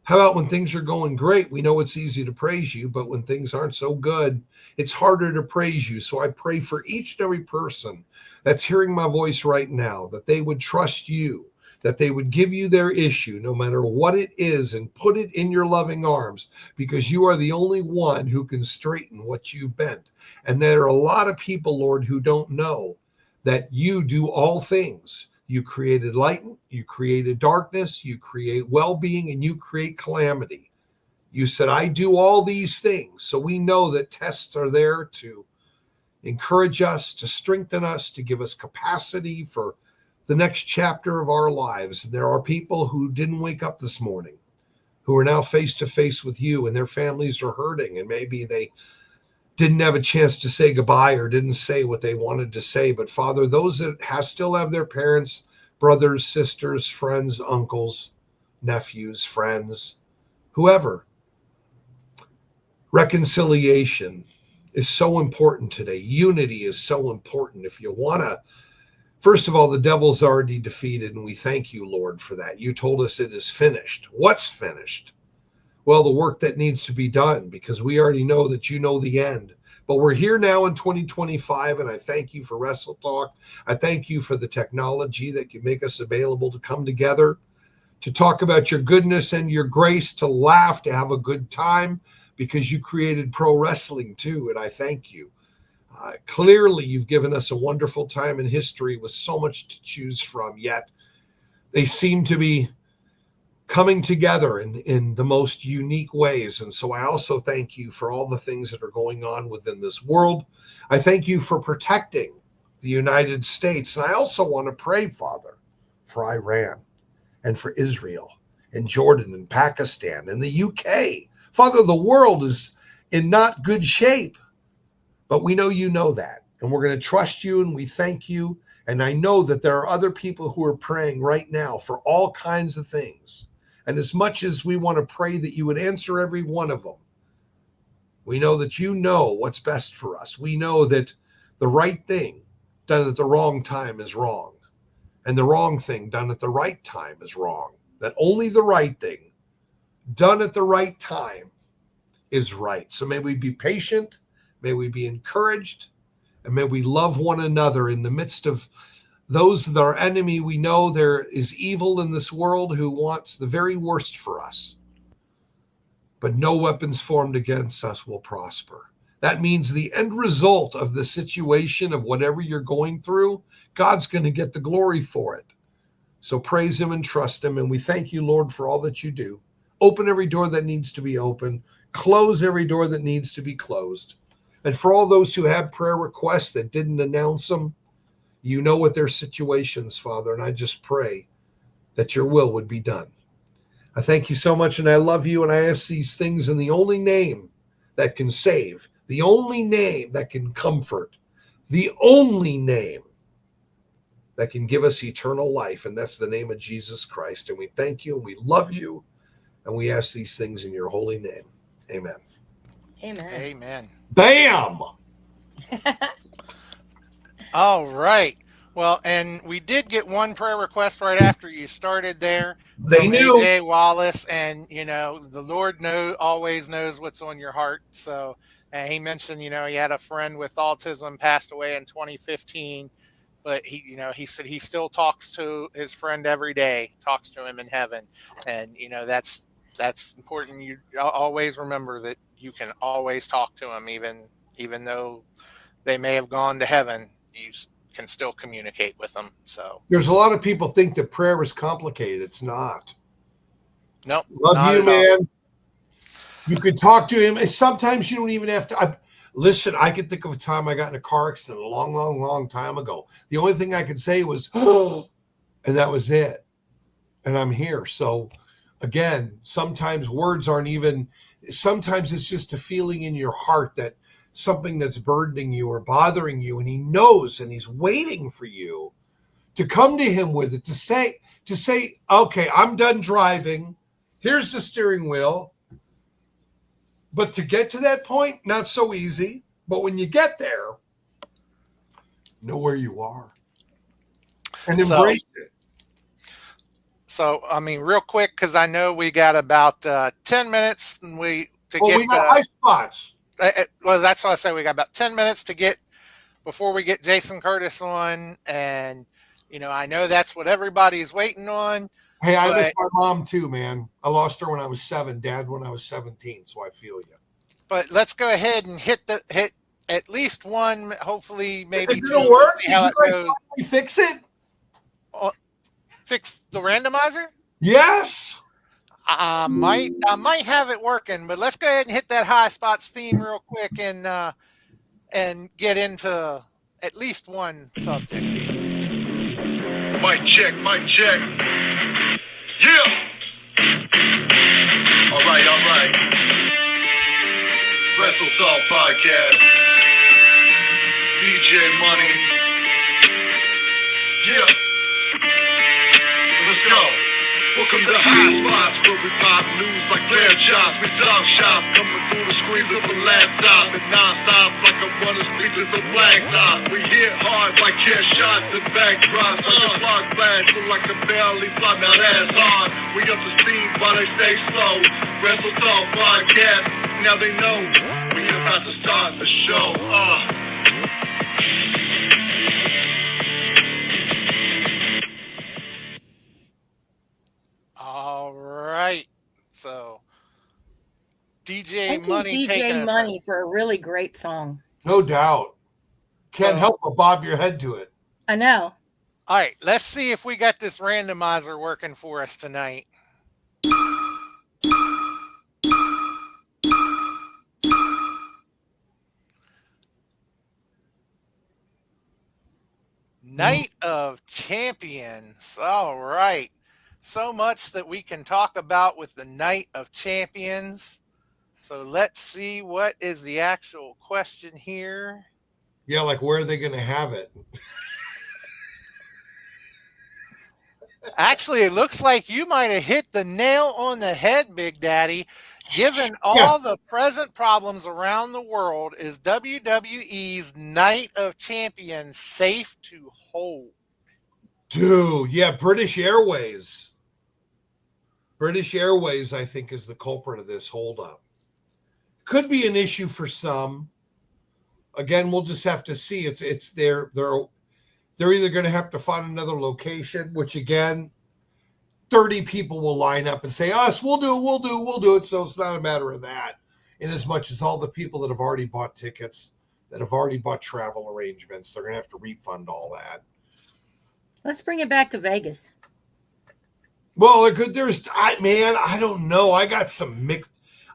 How about when things are going great? We know it's easy to praise you, but when things aren't so good, it's harder to praise you. So I pray for each and every person that's hearing my voice right now, that they would trust you, that they would give you their issue, no matter what it is, and put it in your loving arms, because you are the only one who can straighten what you've bent. And there are a lot of people, Lord, who don't know that you do all things. You created light, you created darkness, you create well-being, and you create calamity. You said, I do all these things. So we know that tests are there to encourage us, to strengthen us, to give us capacity for the next chapter of our lives. And there are people who didn't wake up this morning, who are now face to face with you, and their families are hurting, and maybe they didn't have a chance to say goodbye or didn't say what they wanted to say. But Father, those that still have their parents, brothers, sisters, friends, uncles, nephews, friends, whoever, reconciliation is so important today. Unity is so important. If you want to, first of all, the devil's already defeated, and we thank you, Lord, for that. You told us it is finished. What's finished? Well, the work that needs to be done, because we already know that you know the end. But we're here now in 2025, and I thank you for Wrestle Talk. I thank you for the technology that can make us available to come together, to talk about your goodness and your grace, to laugh, to have a good time, because you created pro wrestling too, and I thank you. Clearly, you've given us a wonderful time in history with so much to choose from, yet they seem to be coming together in the most unique ways. And so I also thank you for all the things that are going on within this world. I thank you for protecting the United States. And I also want to pray, Father, for Iran and for Israel and Jordan and Pakistan and the UK. Father, the world is in not good shape, but we know you know that. And we're going to trust you, and we thank you. And I know that there are other people who are praying right now for all kinds of things. And as much as we want to pray that you would answer every one of them, we know that you know what's best for us. We know that the right thing done at the wrong time is wrong, and the wrong thing done at the right time is wrong. That only the right thing done at the right time is right. So may we be patient, may we be encouraged, and may we love one another in the midst of those that are enemy. We know there is evil in this world who wants the very worst for us, but no weapons formed against us will prosper. That means the end result of the situation of whatever you're going through, God's going to get the glory for it. So praise him and trust him. And we thank you, Lord, for all that you do. Open every door that needs to be open. Close every door that needs to be closed. And for all those who have prayer requests that didn't announce them, you know what their situations, Father, and I just pray that your will would be done. I thank you so much, and I love you, and I ask these things in the only name that can save, the only name that can comfort, the only name that can give us eternal life, and that's the name of Jesus Christ. And we thank you, and we love you, and we ask these things in your holy name. Amen. Amen. Amen. Bam! All right. Well, and we did get one prayer request right after you started there They from knew. AJ Wallace, and the Lord always knows what's on your heart. So he mentioned, he had a friend with autism passed away in 2015, but he said he still talks to his friend every day, talks to him in heaven, and that's important. You always remember that you can always talk to him, even though they may have gone to heaven. You can still communicate with them. So There's a lot of people think that prayer is complicated. It's not. nope. Love you, man. You can talk to him. And sometimes you don't even have to. Listen, I can think of a time I got in a car accident a long, long, long time ago. The only thing I could say was, oh, and that was it. And I'm here. So again, sometimes words aren't even, sometimes it's just a feeling in your heart that something that's burdening you or bothering you, and he knows, and he's waiting for you to come to him with it, to say, okay, I'm done driving. Here's the steering wheel. But to get to that point, not so easy. But when you get there, know where you are and embrace it. So, real quick, because I know we got about 10 minutes and we got high spots. Well, that's why I say we got about 10 minutes to get before we get Jason Curtis on. And, I know that's what everybody's waiting on. Hey, I miss my mom too, man. I lost her when I was 7, Dad when I was 17. So I feel you. But let's go ahead and hit at least one, hopefully maybe it's two. Gonna work? Did you guys finally fix it? Fix the randomizer? Yes. I might have it working, but let's go ahead and hit that high spots theme real quick and get into at least one subject here. Mic check. Yeah. All right. Wrestle Talk Podcast. DJ Money. Yeah. Let's go. Welcome to High Spots, where we pop news like clear chops. We talk shop, coming through the screens of a laptop and non-stop like a running speeches of blacktop. We hit hard like chair shots and backdrops, like a clock flash, look like a belly flop. Now that's hard. We up to speed while they stay slow. Wrestle Talk Podcast, now they know we about to start the show. All right. So DJ Thank Money you, DJ taking Money, for a really great song. No doubt. Can't help but bob your head to it. I know. All right, let's see if we got this randomizer working for us tonight. Night of Champions. All right. So much that we can talk about with the Night of Champions. So let's see what is the actual question here. Yeah, like where are they going to have it? Actually, it looks like you might have hit the nail on the head, Big Daddy. Given all the present problems around the world, is WWE's Night of Champions safe to hold? Dude, yeah, British Airways. British Airways, I think, is the culprit of this holdup. Could be an issue for some. Again, we'll just have to see. It's they're either going to have to find another location, which again, 30 people will line up and say, us, we'll do it. So it's not a matter of that. In as much as all the people that have already bought tickets, that have already bought travel arrangements, they're going to have to refund all that. Let's bring it back to Vegas. Well, I don't know. I got some mixed.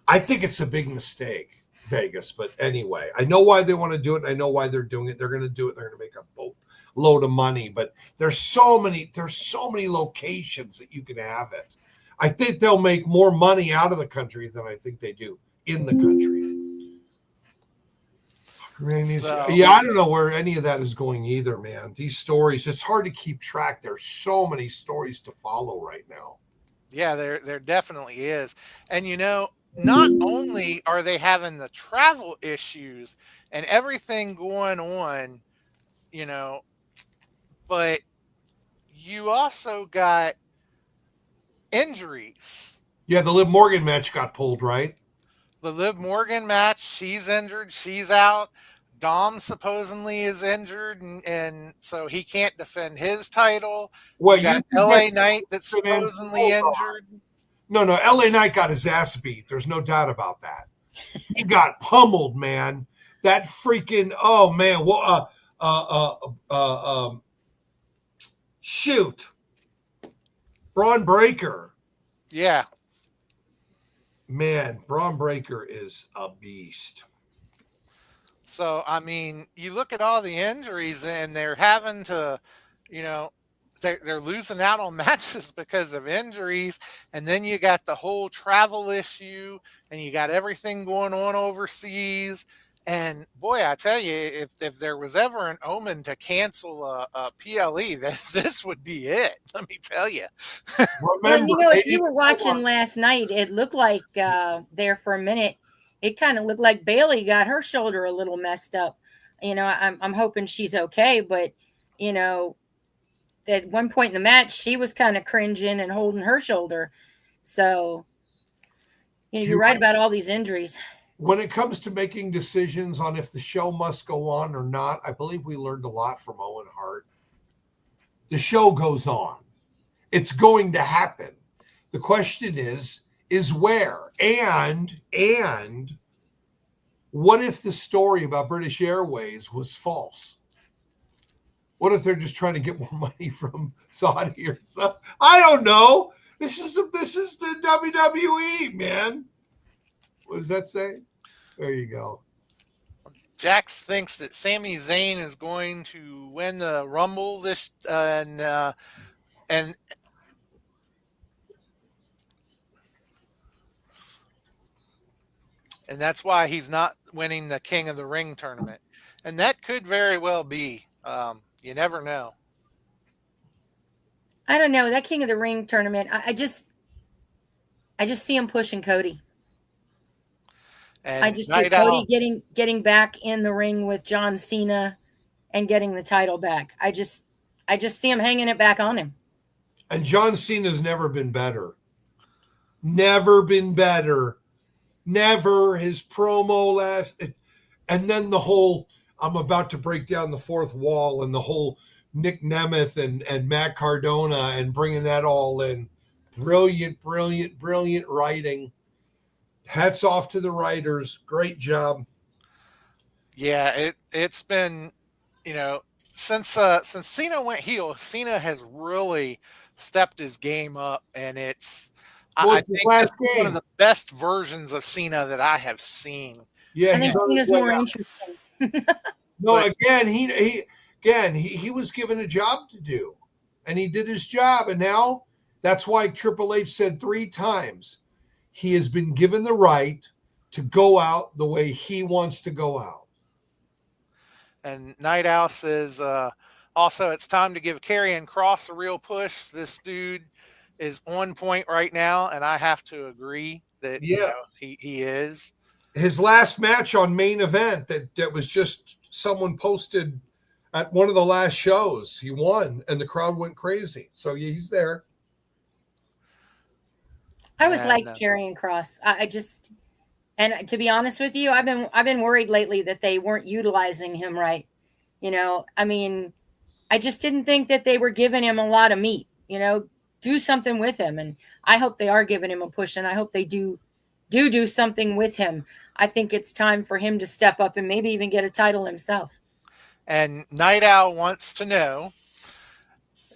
I think it's a big mistake, Vegas. But anyway, I know why they want to do it. And I know why they're doing it. They're going to do it. They're going to make a boatload of money. But there's so many locations that you can have it. I think they'll make more money out of the country than I think they do in the country. I don't know where any of that is going either, man. These stories, it's hard to keep track. There's so many stories to follow right now. Yeah, there definitely is. And not only are they having the travel issues and everything going on, you know, but you also got injuries. Yeah, the Liv Morgan match got pulled, right? The Liv Morgan match, she's injured, she's out. Dom supposedly is injured, and so he can't defend his title. Well, you got LA Knight that's supposedly injured. No, LA Knight got his ass beat. There's no doubt about that. He got pummeled, man. That freaking, oh man, shoot, Braun Breaker. Yeah, man, Braun Breaker is a beast. So, I mean, you look at all the injuries and they're having to, you know, they're losing out on matches because of injuries. And then you got the whole travel issue and you got everything going on overseas. And boy, I tell you, if there was ever an omen to cancel a PLE, this would be it. Let me tell you. Well, you know, if you were watching last night, it looked like there for a minute, it kind of looked like Bailey got her shoulder a little messed up. You know, I'm hoping she's okay, but you know, at one point in the match, she was kind of cringing and holding her shoulder. So, you know, you're right about all these injuries. When it comes to making decisions on if the show must go on or not, I believe we learned a lot from Owen Hart. The show goes on. It's going to happen. The question is where? And what if the story about British Airways was false? What if they're just trying to get more money from Saudi or something? I don't know. This is the WWE, man. What does that say? There you go. Jax thinks that Sami Zayn is going to win the Rumble this and that's why he's not winning the King of the Ring tournament. And that could very well be. You never know. I don't know. That King of the Ring tournament, I just see him pushing Cody. And I just see Cody getting back in the ring with John Cena and getting the title back. I just see him hanging it back on him. And John Cena's never been better. Never been better. Never. His promo and then the whole I'm about to break down the fourth wall and the whole Nick Nemeth and Matt Cardona and bringing that all in. Brilliant writing. Hats off to the writers. Great job. Yeah, it's been, you know, since Cena went heel, Cena has really stepped his game up, and I think it's one of the best versions of Cena that I have seen. Yeah, I think Cena's more interesting. No, again, he was given a job to do, and he did his job, and now that's why Triple H said 3 times he has been given the right to go out the way he wants to go out. And Night Owl says, also, it's time to give Karrion Kross a real push. This dude is on point right now, and I have to agree that you know, he is. His last match on Main Event that was just someone posted at one of the last shows, he won, and the crowd went crazy. So yeah, he's there. I always liked Karrion Kross. And to be honest with you, I've been worried lately that they weren't utilizing him right. You know, I mean, I just didn't think that they were giving him a lot of meat. You know, do something with him, and I hope they are giving him a push, and I hope they do something with him. I think it's time for him to step up and maybe even get a title himself. And Night Owl wants to know,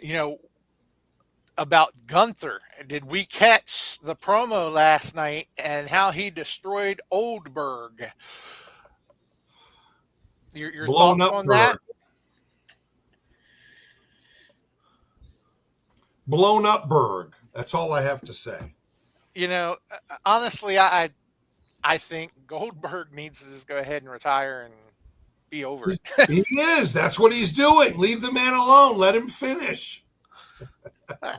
you know, about Gunther. Did we catch the promo last night and how he destroyed Oldberg? Your thoughts on that? Blown up Berg. That's all I have to say. You know, honestly, I think Goldberg needs to just go ahead and retire and be over it. He is. That's what he's doing. Leave the man alone. Let him finish.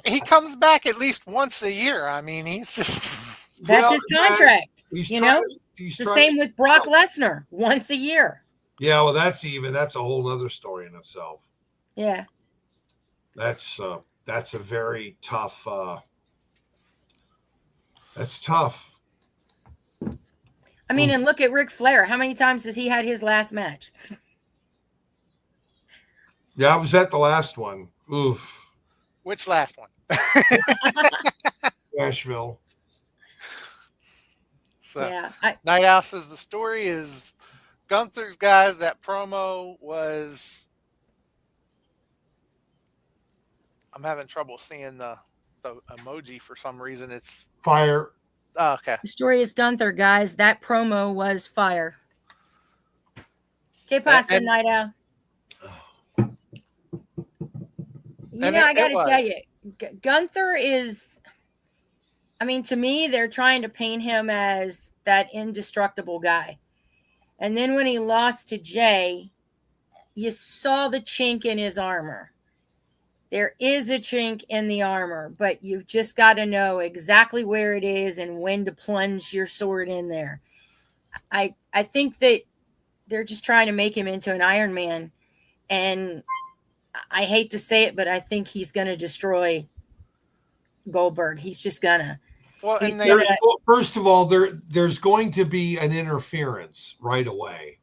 He comes back at least once a year. I mean, he's just... That's his contract. He's You trying know, to- he's it's the trying same to- with Brock Lesnar once a year. Yeah, well, that's a whole other story in itself. Yeah. That's a very tough. That's tough. I mean, and look at Ric Flair. How many times has he had his last match? Yeah, I was at the last one. Oof, Which last one? Nashville. So, Yeah. Night Owl says the story is Gunther's guys. That promo was. I'm having trouble seeing the emoji for some reason. It's Fire. oh, okay. The story is Gunther, guys. That promo was fire. Que pasa, And- Night Owl? You And know, I it got to was. tell you, Gunther is, I mean, to me, they're trying to paint him as that indestructible guy. And then when he lost to Jay, you saw the chink in his armor. There is a chink in the armor, but you've just got to know exactly where it is and when to plunge your sword in there. I think that they're just trying to make him into an Iron Man. And I hate to say it, but I think he's going to destroy Goldberg. He's just going to. Well, and they, There's, first of all, there's going to be an interference right away.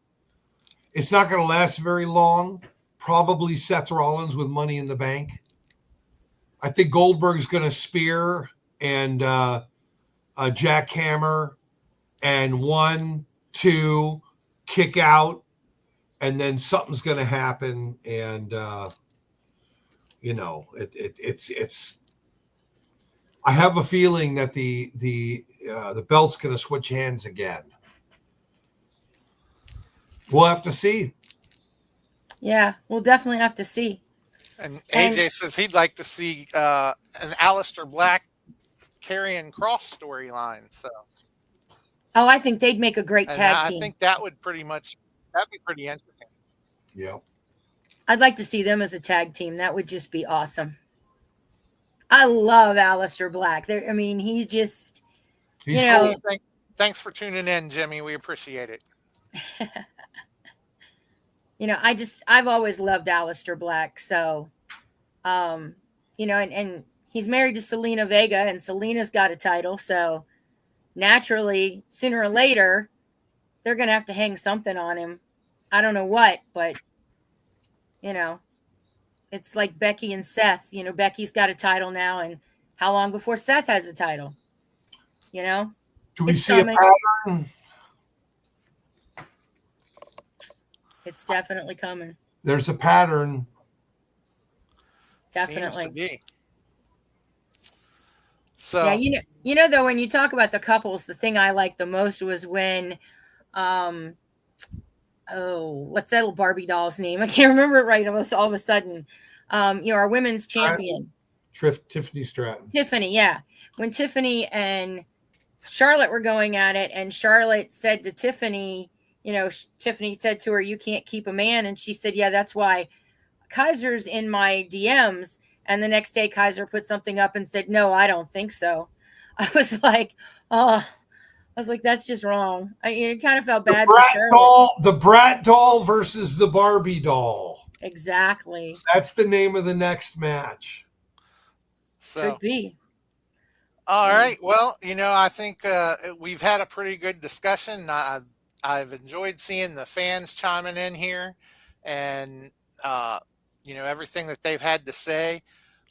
It's not going to last very long. Probably Seth Rollins with Money in the Bank. I think Goldberg's going to spear and jackhammer and 1, 2, kick out, and then something's going to happen. And it's. I have a feeling that the belt's going to switch hands again. We'll have to see. Yeah, we'll definitely have to see. and AJ says he'd like to see an Aleister Black Karrion Kross storyline. So, Oh, I think they'd make a great and tag I team. think that'd be pretty interesting. Yeah. I'd like to see them as a tag team. That would just be awesome. I love Aleister Black. He's just, He's you know, cool. Thanks for tuning in, Jimmy. We appreciate it. I've always loved Aleister Black. So, and he's married to Selena Vega, and Selena's got a title. So naturally, sooner or later, they're going to have to hang something on him. I don't know what, but, it's like Becky and Seth. Becky's got a title now, and how long before Seth has a title? Do we It's see coming. a pattern? It's definitely coming. There's a pattern. Definitely. Seems to be. So, Yeah, though, when you talk about the couples, the thing I liked the most was when, what's that little Barbie doll's name? I can't remember it right. It was all of a sudden, our women's champion, Tiffany Stratton. Tiffany. Yeah, when Tiffany and Charlotte were going at it, and Charlotte said to Tiffany, Tiffany said to her, "You can't keep a man," and she said, "Yeah, that's why Kaiser's in my DMs." And the next day, Kaiser put something up and said, "No, I don't think so." I was like, that's just wrong. It kind of felt bad for Charlotte. The Brat doll versus the Barbie doll. Exactly. That's the name of the next match. Could be. All right. Well, I think we've had a pretty good discussion. I've enjoyed seeing the fans chiming in here and, everything that they've had to say.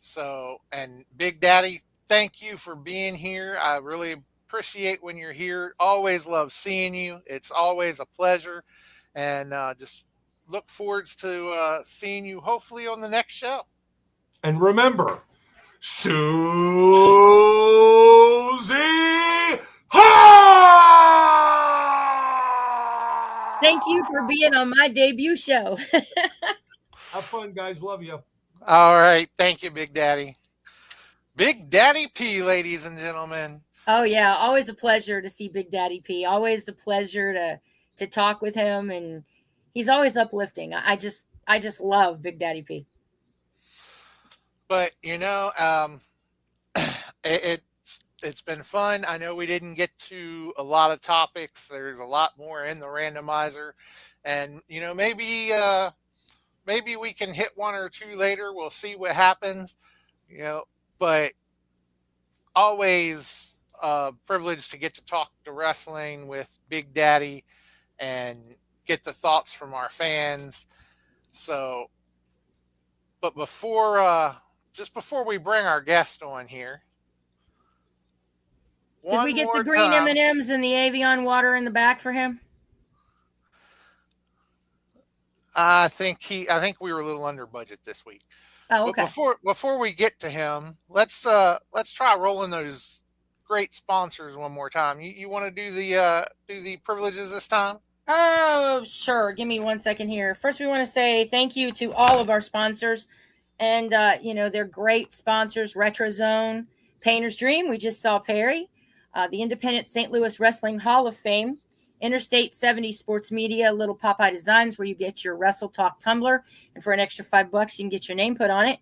So, and Big Daddy, thank you for being here. I really appreciate when you're here. Always love seeing you. It's always a pleasure. And just look forward to seeing you hopefully on the next show. And remember, Susie Ha! Thank you for being on my debut show. Have fun, guys. Love you. All right. Thank you, Big Daddy. Big Daddy P, ladies and gentlemen. Oh yeah, always a pleasure to see Big Daddy P. Always a pleasure to talk with him, and he's always uplifting. I just love Big Daddy P. But it's it's been fun. I know we didn't get to a lot of topics. There's a lot more in the randomizer, and maybe we can hit one or two later. We'll see what happens. But always privileged to get to talk to wrestling with Big Daddy and get the thoughts from our fans. So, but before we bring our guest on here, did we get the green M&Ms and the Avion water in the back for him? I think we were a little under budget this week. Oh, okay. But before we get to him, let's try rolling those great sponsors one more time. You want to do the privileges this time? Oh, sure. Give me 1 second here. First, we want to say thank you to all of our sponsors, and they're great sponsors. Retro Zone, Painter's Dream. We just saw Perry, the Independent St. Louis Wrestling Hall of Fame, Interstate 70 Sports Media, Little Popeye Designs, where you get your Wrestle Talk tumbler, and for an extra $5, you can get your name put on it.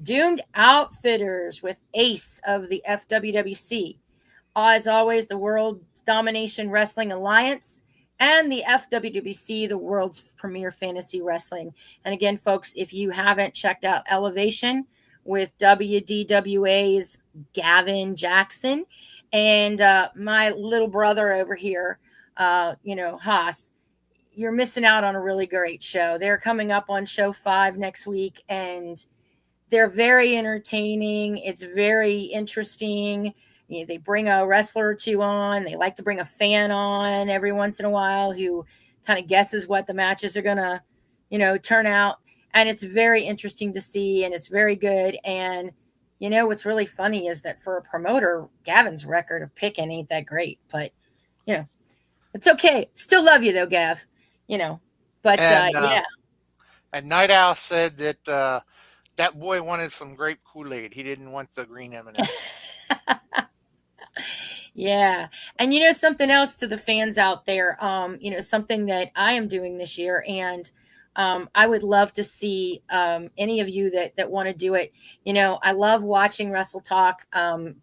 Doomed Outfitters with Ace of the FWWC. As always, the World Domination Wrestling Alliance, and the FWWC, the world's premier fantasy wrestling. And again, folks, if you haven't checked out Elevation with WDWA's Gavin Jackson and my little brother over here, Haas, you're missing out on a really great show. They're coming up on show 5 next week, and they're very entertaining. It's very interesting. They bring a wrestler or two on. They like to bring a fan on every once in a while who kind of guesses what the matches are going to, turn out. And it's very interesting to see, and it's very good. And, what's really funny is that for a promoter, Gavin's record of picking ain't that great. But, it's okay. Still love you, though, Gav. But, yeah. And Night Owl said that that boy wanted some grape Kool-Aid. He didn't want the green M&M. Yeah. And something else to the fans out there, something that I am doing this year, and I would love to see any of you that want to do it. I love watching Wrestle Talk.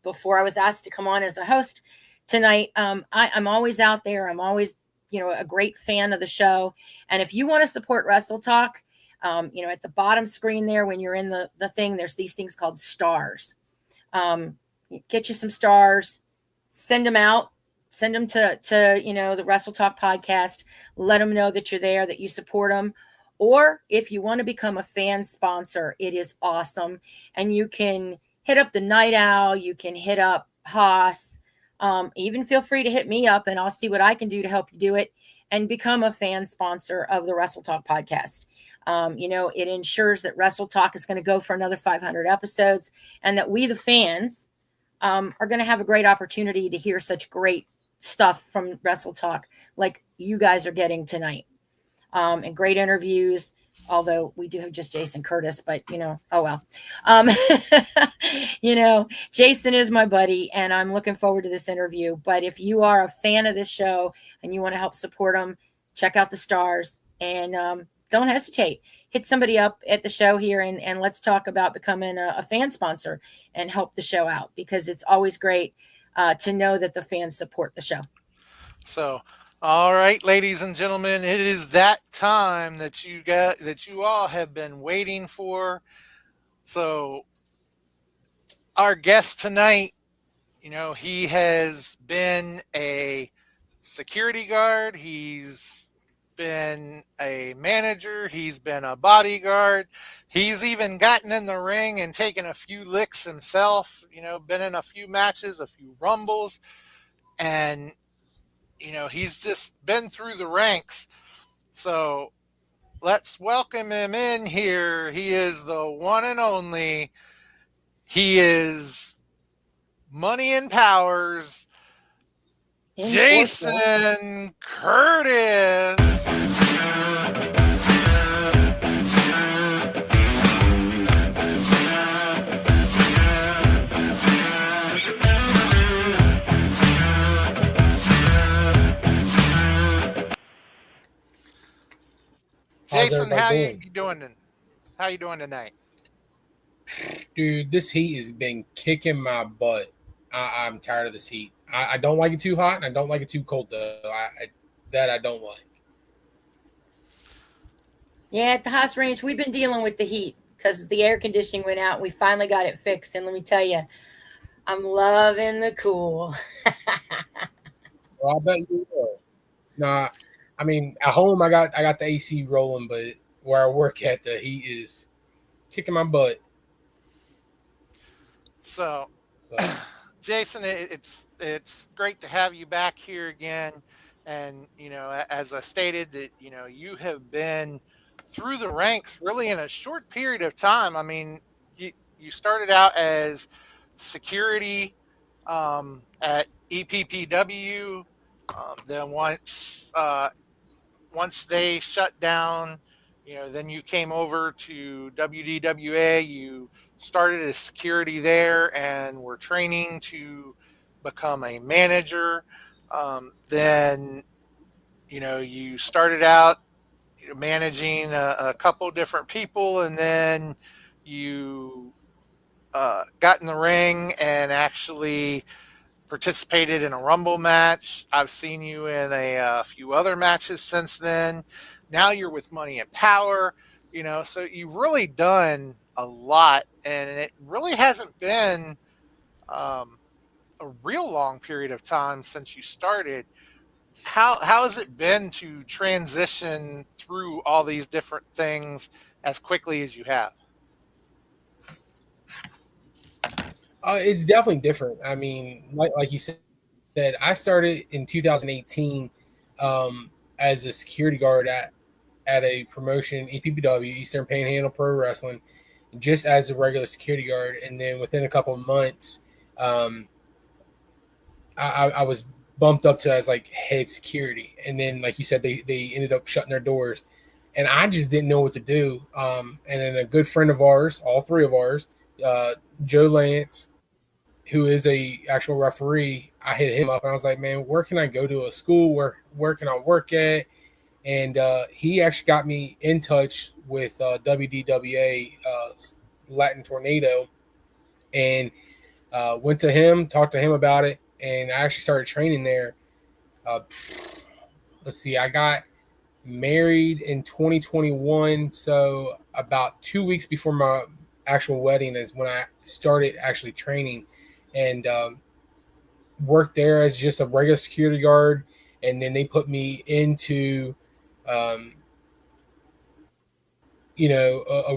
Before I was asked to come on as a host tonight, I'm always out there. I'm always, a great fan of the show. And if you want to support Wrestle Talk, at the bottom screen there, when you're in the thing, there's these things called stars. Get you some stars, send them out, send them to the Wrestle Talk podcast. Let them know that you're there, that you support them. Or if you want to become a fan sponsor, it is awesome. And you can hit up the Night Owl. You can hit up Haas. Even feel free to hit me up, and I'll see what I can do to help you do it and become a fan sponsor of the Wrestle Talk podcast. It ensures that Wrestle Talk is going to go for another 500 episodes, and that we, the fans, are going to have a great opportunity to hear such great stuff from Wrestle Talk like you guys are getting tonight. And great interviews, although we do have just Jason Curtis, but oh well. Jason is my buddy, and I'm looking forward to this interview. But if you are a fan of this show and you want to help support them, check out the stars, and don't hesitate. Hit somebody up at the show here, and let's talk about becoming a fan sponsor and help the show out, because it's always great to know that the fans support the show. So, all right, ladies and gentlemen, it is that time that you all have been waiting for. So, our guest tonight, he has been a security guard. He's been a manager. He's been a bodyguard. He's even gotten in the ring and taken a few licks himself, been in a few matches, a few rumbles, and he's just been through the ranks. So let's welcome him in here. He is the one and only. He is Money and Powers, Jason Curtis. Jason, how you doing tonight? Dude, this heat has been kicking my butt. I'm tired of this heat. I don't like it too hot, and I don't like it too cold, though. I don't like. Yeah, at the house ranch, we've been dealing with the heat because the air conditioning went out. We finally got it fixed. And let me tell you, I'm loving the cool. Well, I bet you will. Nah, I mean, at home, I got the AC rolling, but where I work at, the heat is kicking my butt. So, Jason, it's great to have you back here again. And, as I stated that, you have been through the ranks really in a short period of time. I mean, you started out as security at EPPW. Then once they shut down, then you came over to WDWA. You started as security there and were training to become a manager. Then, you started out managing a couple different people, and then you got in the ring and actually participated in a Rumble match. I've seen you in a few other matches since then. Now you're with Money and Power, so you've really done a lot, and it really hasn't been a real long period of time since you started. How has it been to transition through all these different things as quickly as you have? It's definitely different. I mean, like you said, I started in 2018 as a security guard at a promotion, EPPW, Eastern Panhandle Pro Wrestling, just as a regular security guard. And then within a couple of months, I was bumped up to as like head security. And then, like you said, they ended up shutting their doors. And I just didn't know what to do. And then a good friend of ours, all three of ours, Joe Lance, who is a actual referee, I hit him up and I was like, man, where can I go to a school? Where can I work at? And he actually got me in touch with WDWA Latin Tornado, and went to him, talked to him about it, and I actually started training there. Let's see, I got married in 2021, so about 2 weeks before my actual wedding is when I started actually training, and worked there as just a regular security guard. And then they put me into a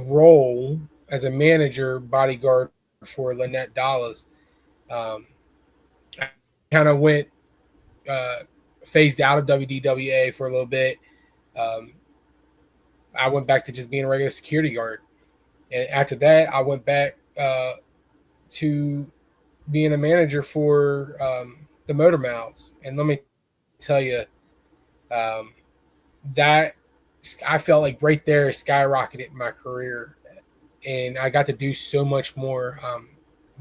role as a manager bodyguard for Lynette Dallas. I kind of went phased out of WDWA for a little bit. I went back to just being a regular security guard. And after that, I went back to being a manager for the Motor Mouths. And let me tell you, that I felt like right there skyrocketed my career. And I got to do so much more.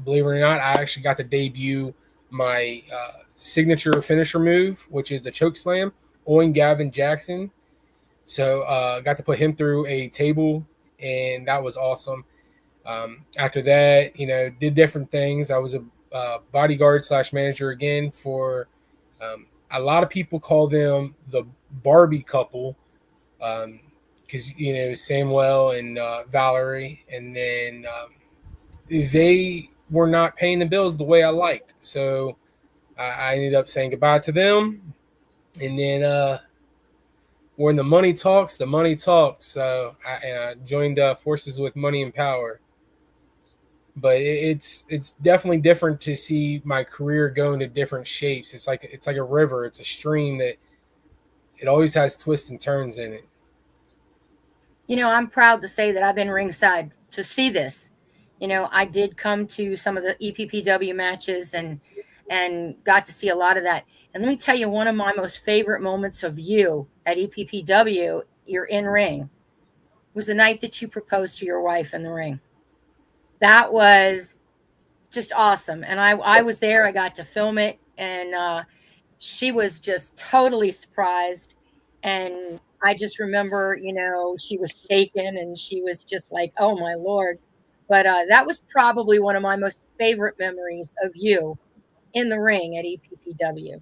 Believe it or not, I actually got to debut my signature finisher move, which is the choke slam, on Gavin Jackson. So I got to put him through a table, and that was awesome. After that, did different things. I was a bodyguard / manager again for a lot of people call them the Barbie couple, because Samuel and Valerie, and then they were not paying the bills the way I liked, so I ended up saying goodbye to them. And then when the money talks, so I joined forces with Money and Power. But it's definitely different to see my career go into different shapes. It's like a river. It's a stream that it always has twists and turns in it. I'm proud to say that I've been ringside to see this. I did come to some of the EPPW matches and got to see a lot of that. And let me tell you, one of my most favorite moments of you at EPPW, you're in ring, was the night that you proposed to your wife in the ring. That was just awesome. And I was there. I got to film it. And she was just totally surprised. And I just remember, she was shaken and she was just like, oh, my Lord. But that was probably one of my most favorite memories of you in the ring at EPPW.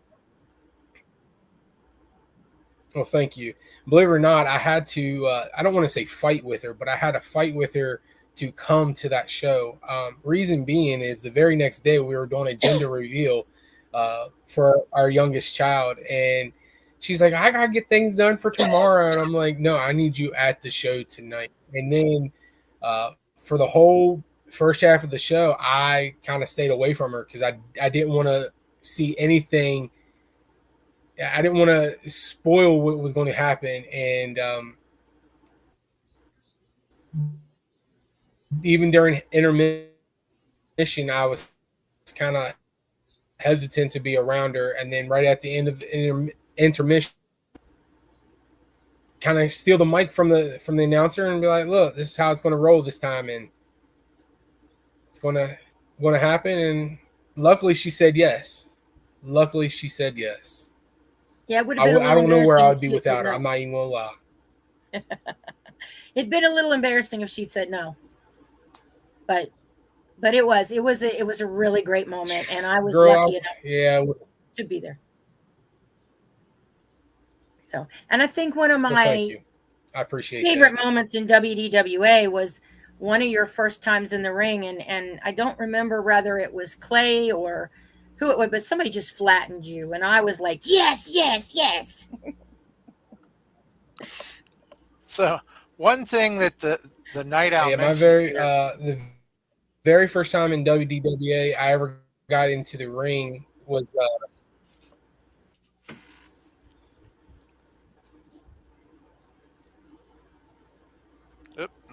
Well, thank you. Believe it or not, I had to, I don't want to say fight with her, but I had to fight with her to come to that show. Reason being is the very next day we were doing a gender reveal for our youngest child. And she's like, I got to get things done for tomorrow. And I'm like, no, I need you at the show tonight. And then for the whole first half of the show, I kind of stayed away from her because I didn't want to see anything. I didn't want to spoil what was going to happen. And even during intermission, I was kind of hesitant to be around her. And then right at the end of the intermission, kind of steal the mic from the announcer and be like, look, this is how it's going to roll this time. And it's going to happen. And luckily she said yes. Yeah, it would have been. I don't know where I would be without her. I'm not even gonna lie. It'd been a little embarrassing if she'd said no, but it was a really great moment, and I was lucky enough to be there. So, and I think one of my I appreciate favorite moments in WDWA was one of your first times in the ring, and I don't remember whether it was Clay or who it was, but somebody just flattened you, and I was like, yes. So one thing that the Night Owl the very first time in WDWA I ever got into the ring was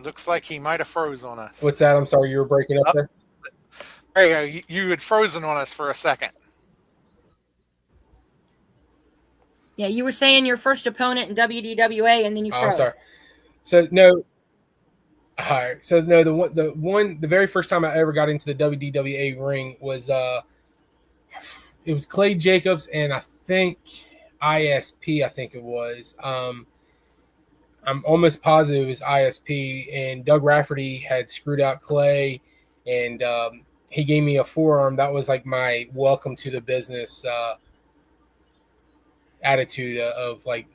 looks like he might have froze on us. What's that? I'm sorry, you were breaking up there. There you go. You had frozen on us for a second. Yeah, you were saying your first opponent in WDWA, and then you froze. Sorry. So no. All right. So no, the very first time I ever got into the WDWA ring was it was Clay Jacobs and I think ISP. I think it was. I'm almost positive it was ISP, and Doug Rafferty had screwed out Clay, and he gave me a forearm. That was like my welcome to the business attitude of like,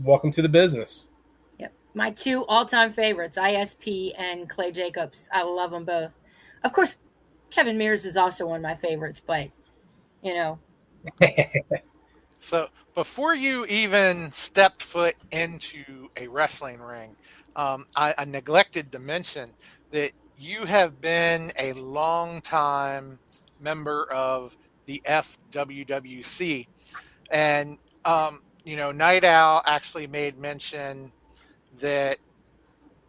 welcome to the business. Yep. My two all-time favorites, ISP and Clay Jacobs. I love them both. Of course, Kevin Mears is also one of my favorites, but, you know. So before you even stepped foot into a wrestling ring, I neglected to mention that you have been a long time member of the FWWC. And, Night Owl actually made mention that,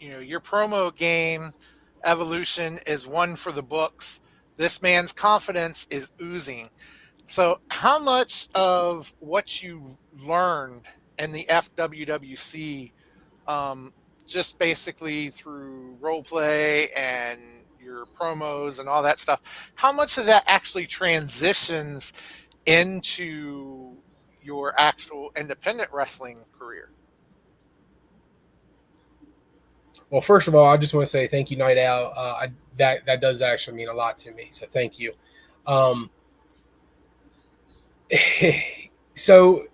your promo game evolution is one for the books. This man's confidence is oozing. So how much of what you learned in the FWWC, just basically through role play and your promos and all that stuff, how much of that actually transitions into your actual independent wrestling career? Well, first of all, I just want to say thank you, Night Owl. That does actually mean a lot to me. So thank you. So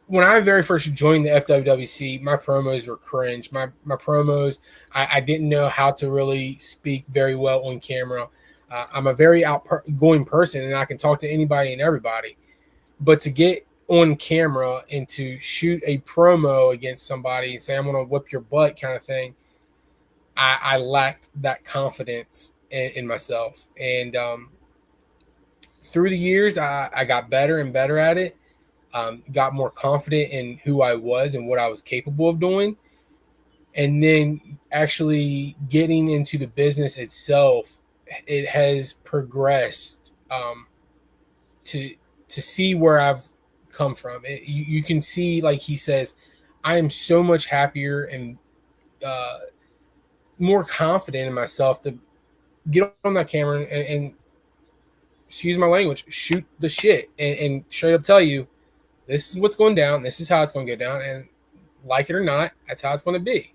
when I very first joined the FWWC, my promos were cringe. My promos, I didn't know how to really speak very well on camera. I'm a very outgoing person, and I can talk to anybody and everybody. But to get on camera and to shoot a promo against somebody and say, I'm going to whip your butt kind of thing, I lacked that confidence in myself. And through the years, I got better and better at it. Got more confident in who I was and what I was capable of doing. And then actually getting into the business itself, it has progressed to see where I've come from. You can see, like he says, I am so much happier and more confident in myself to get on that camera and excuse my language, shoot the shit and straight up tell you, this is what's going down. This is how it's going to go down. And like it or not, that's how it's going to be.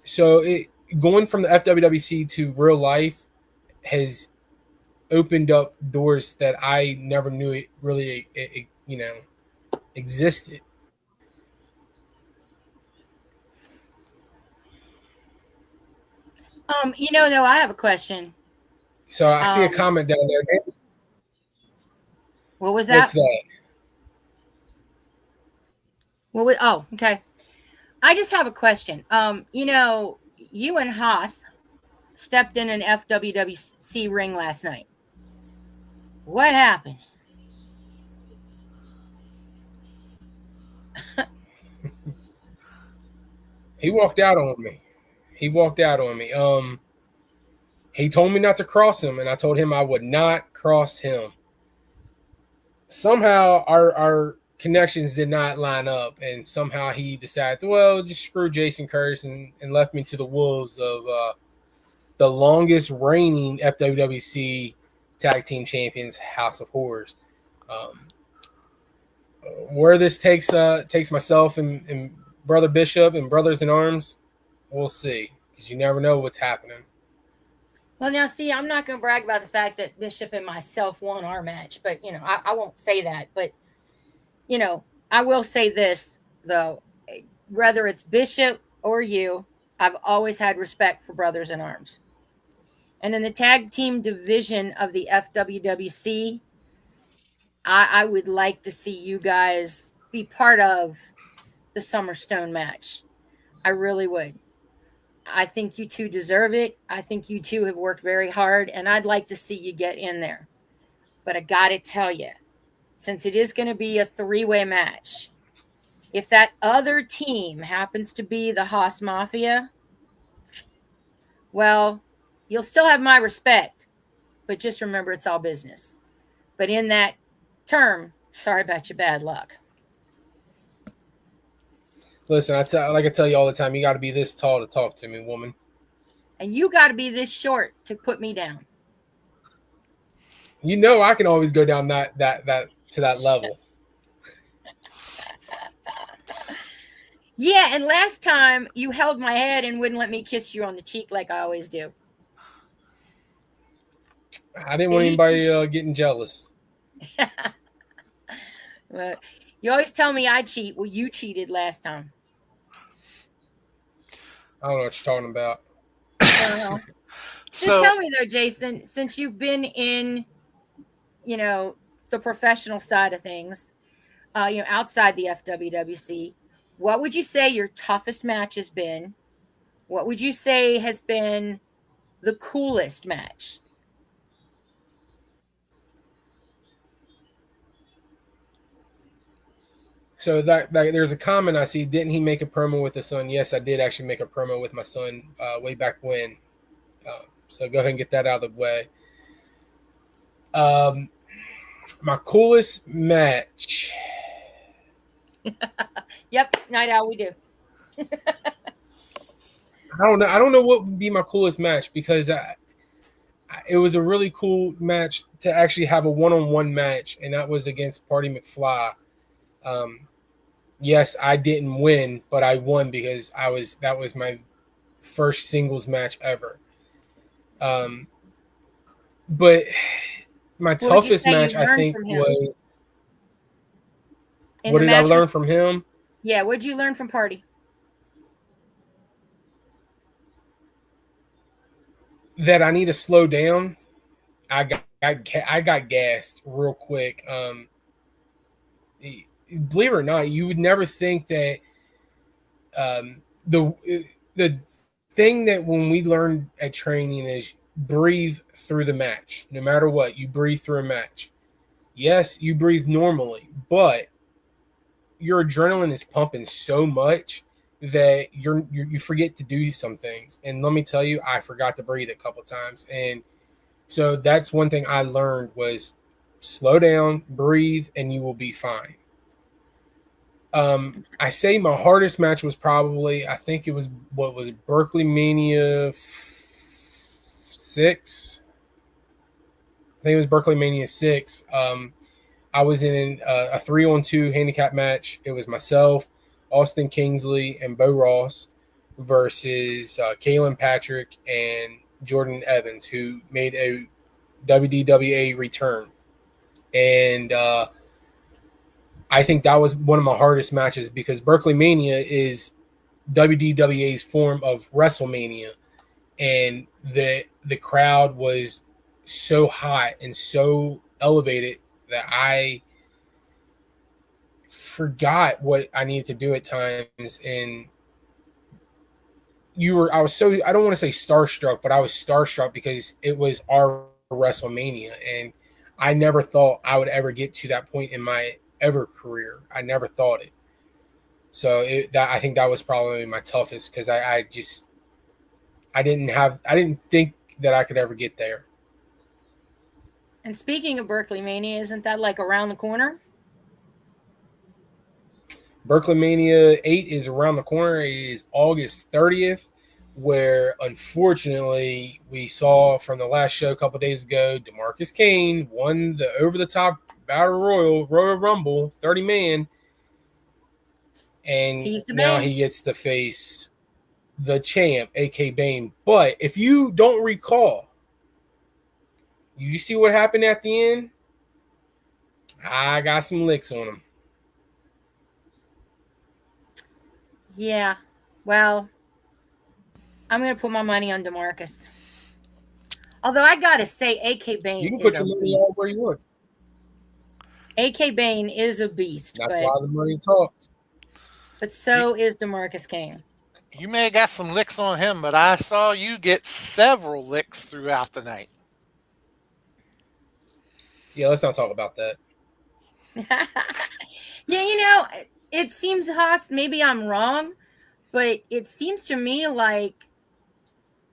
So going from the FWWC to real life has opened up doors that I never knew it really, existed. Though, I have a question. So I see a comment down there. What was that? What's that? Okay. I just have a question. You and Haas stepped in an FWWC ring last night. What happened? He walked out on me. He told me not to cross him, and I told him I would not cross him. Somehow our connections did not line up, and somehow he decided, well, just screw Jason Curtis and left me to the wolves of the longest reigning FWWC Tag Team Champions, House of Horrors. Where this takes myself and Brother Bishop and Brothers in Arms, we'll see, because you never know what's happening. Well, now, see, I'm not going to brag about the fact that Bishop and myself won our match, but, I won't say that. But, I will say this, though. Whether it's Bishop or you, I've always had respect for Brothers in Arms. And in the tag team division of the FWWC, I would like to see you guys be part of the Summerstone match. I really would. I think you two deserve it. I think you two have worked very hard, and I'd like to see you get in there. But I got to tell you, since it is going to be a three-way match, if that other team happens to be the Haas Mafia, well, you'll still have my respect, but just remember it's all business. But in that term, sorry about your bad luck. Listen, I tell you all the time, you got to be this tall to talk to me, woman. And you got to be this short to put me down. I can always go down that to that level. Yeah, and last time you held my head and wouldn't let me kiss you on the cheek like I always do. I didn't want anybody getting jealous. Well, you always tell me I cheat. Well, you cheated last time. I don't know what you're talking about. So tell me though, Jason, since you've been in, the professional side of things, outside the FWWC, what would you say your toughest match has been? What would you say has been the coolest match? So that there's a comment I see. Didn't he make a promo with his son? Yes, I did actually make a promo with my son way back when. So go ahead and get that out of the way. My coolest match. Yep, Night Owl, we do. I don't know what would be my coolest match, because it was a really cool match to actually have a one-on-one match, and that was against Party McFly. Yes, I didn't win, but I won because that was my first singles match ever. But my toughest match, I think, was. What did I learn from him? Yeah, what did you learn from Party? That I need to slow down. I got gassed real quick. Believe it or not, you would never think that the thing that when we learn at training is breathe through the match. No matter what, you breathe through a match. Yes, you breathe normally, but your adrenaline is pumping so much that you forget to do some things. And let me tell you, I forgot to breathe a couple times. And so that's one thing I learned was slow down, breathe, and you will be fine. I say my hardest match was probably, I think it was Berkeley Mania 6. I think it was Berkeley Mania 6. I was in a 3-on-2 handicap match. It was myself, Austin Kingsley, and Bo Ross versus Kalen Patrick and Jordan Evans, who made a WDWA return. And I think that was one of my hardest matches because Berkeley Mania is WDWA's form of WrestleMania. And the crowd was so hot and so elevated that I forgot what I needed to do at times. And I was so, I don't want to say starstruck, but I was starstruck because it was our WrestleMania. And I never thought I would ever get to that point in my ever career. I never thought it. So I think that was probably my toughest because I didn't think that I could ever get there. And speaking of Berkeley Mania, isn't that like around the corner? Berkeley Mania 8 is around the corner. It is August 30th, where unfortunately we saw from the last show a couple days ago, DeMarcus Kane won the over-the-top Battle Royal Rumble 30-man, and now he gets to face the champ, A.K. Bane. But if you don't recall, you see what happened at the end? I got some licks on him. Yeah, well, I'm going to put my money on DeMarcus. Although I got to say, A.K. Bane you can is put a your money beast. all where you want. A.K. Bane is a beast. That's why the money talks. But so is DeMarcus Kane. You may have got some licks on him, but I saw you get several licks throughout the night. Yeah, let's not talk about that. Yeah, it seems, Haas, maybe I'm wrong, but it seems to me like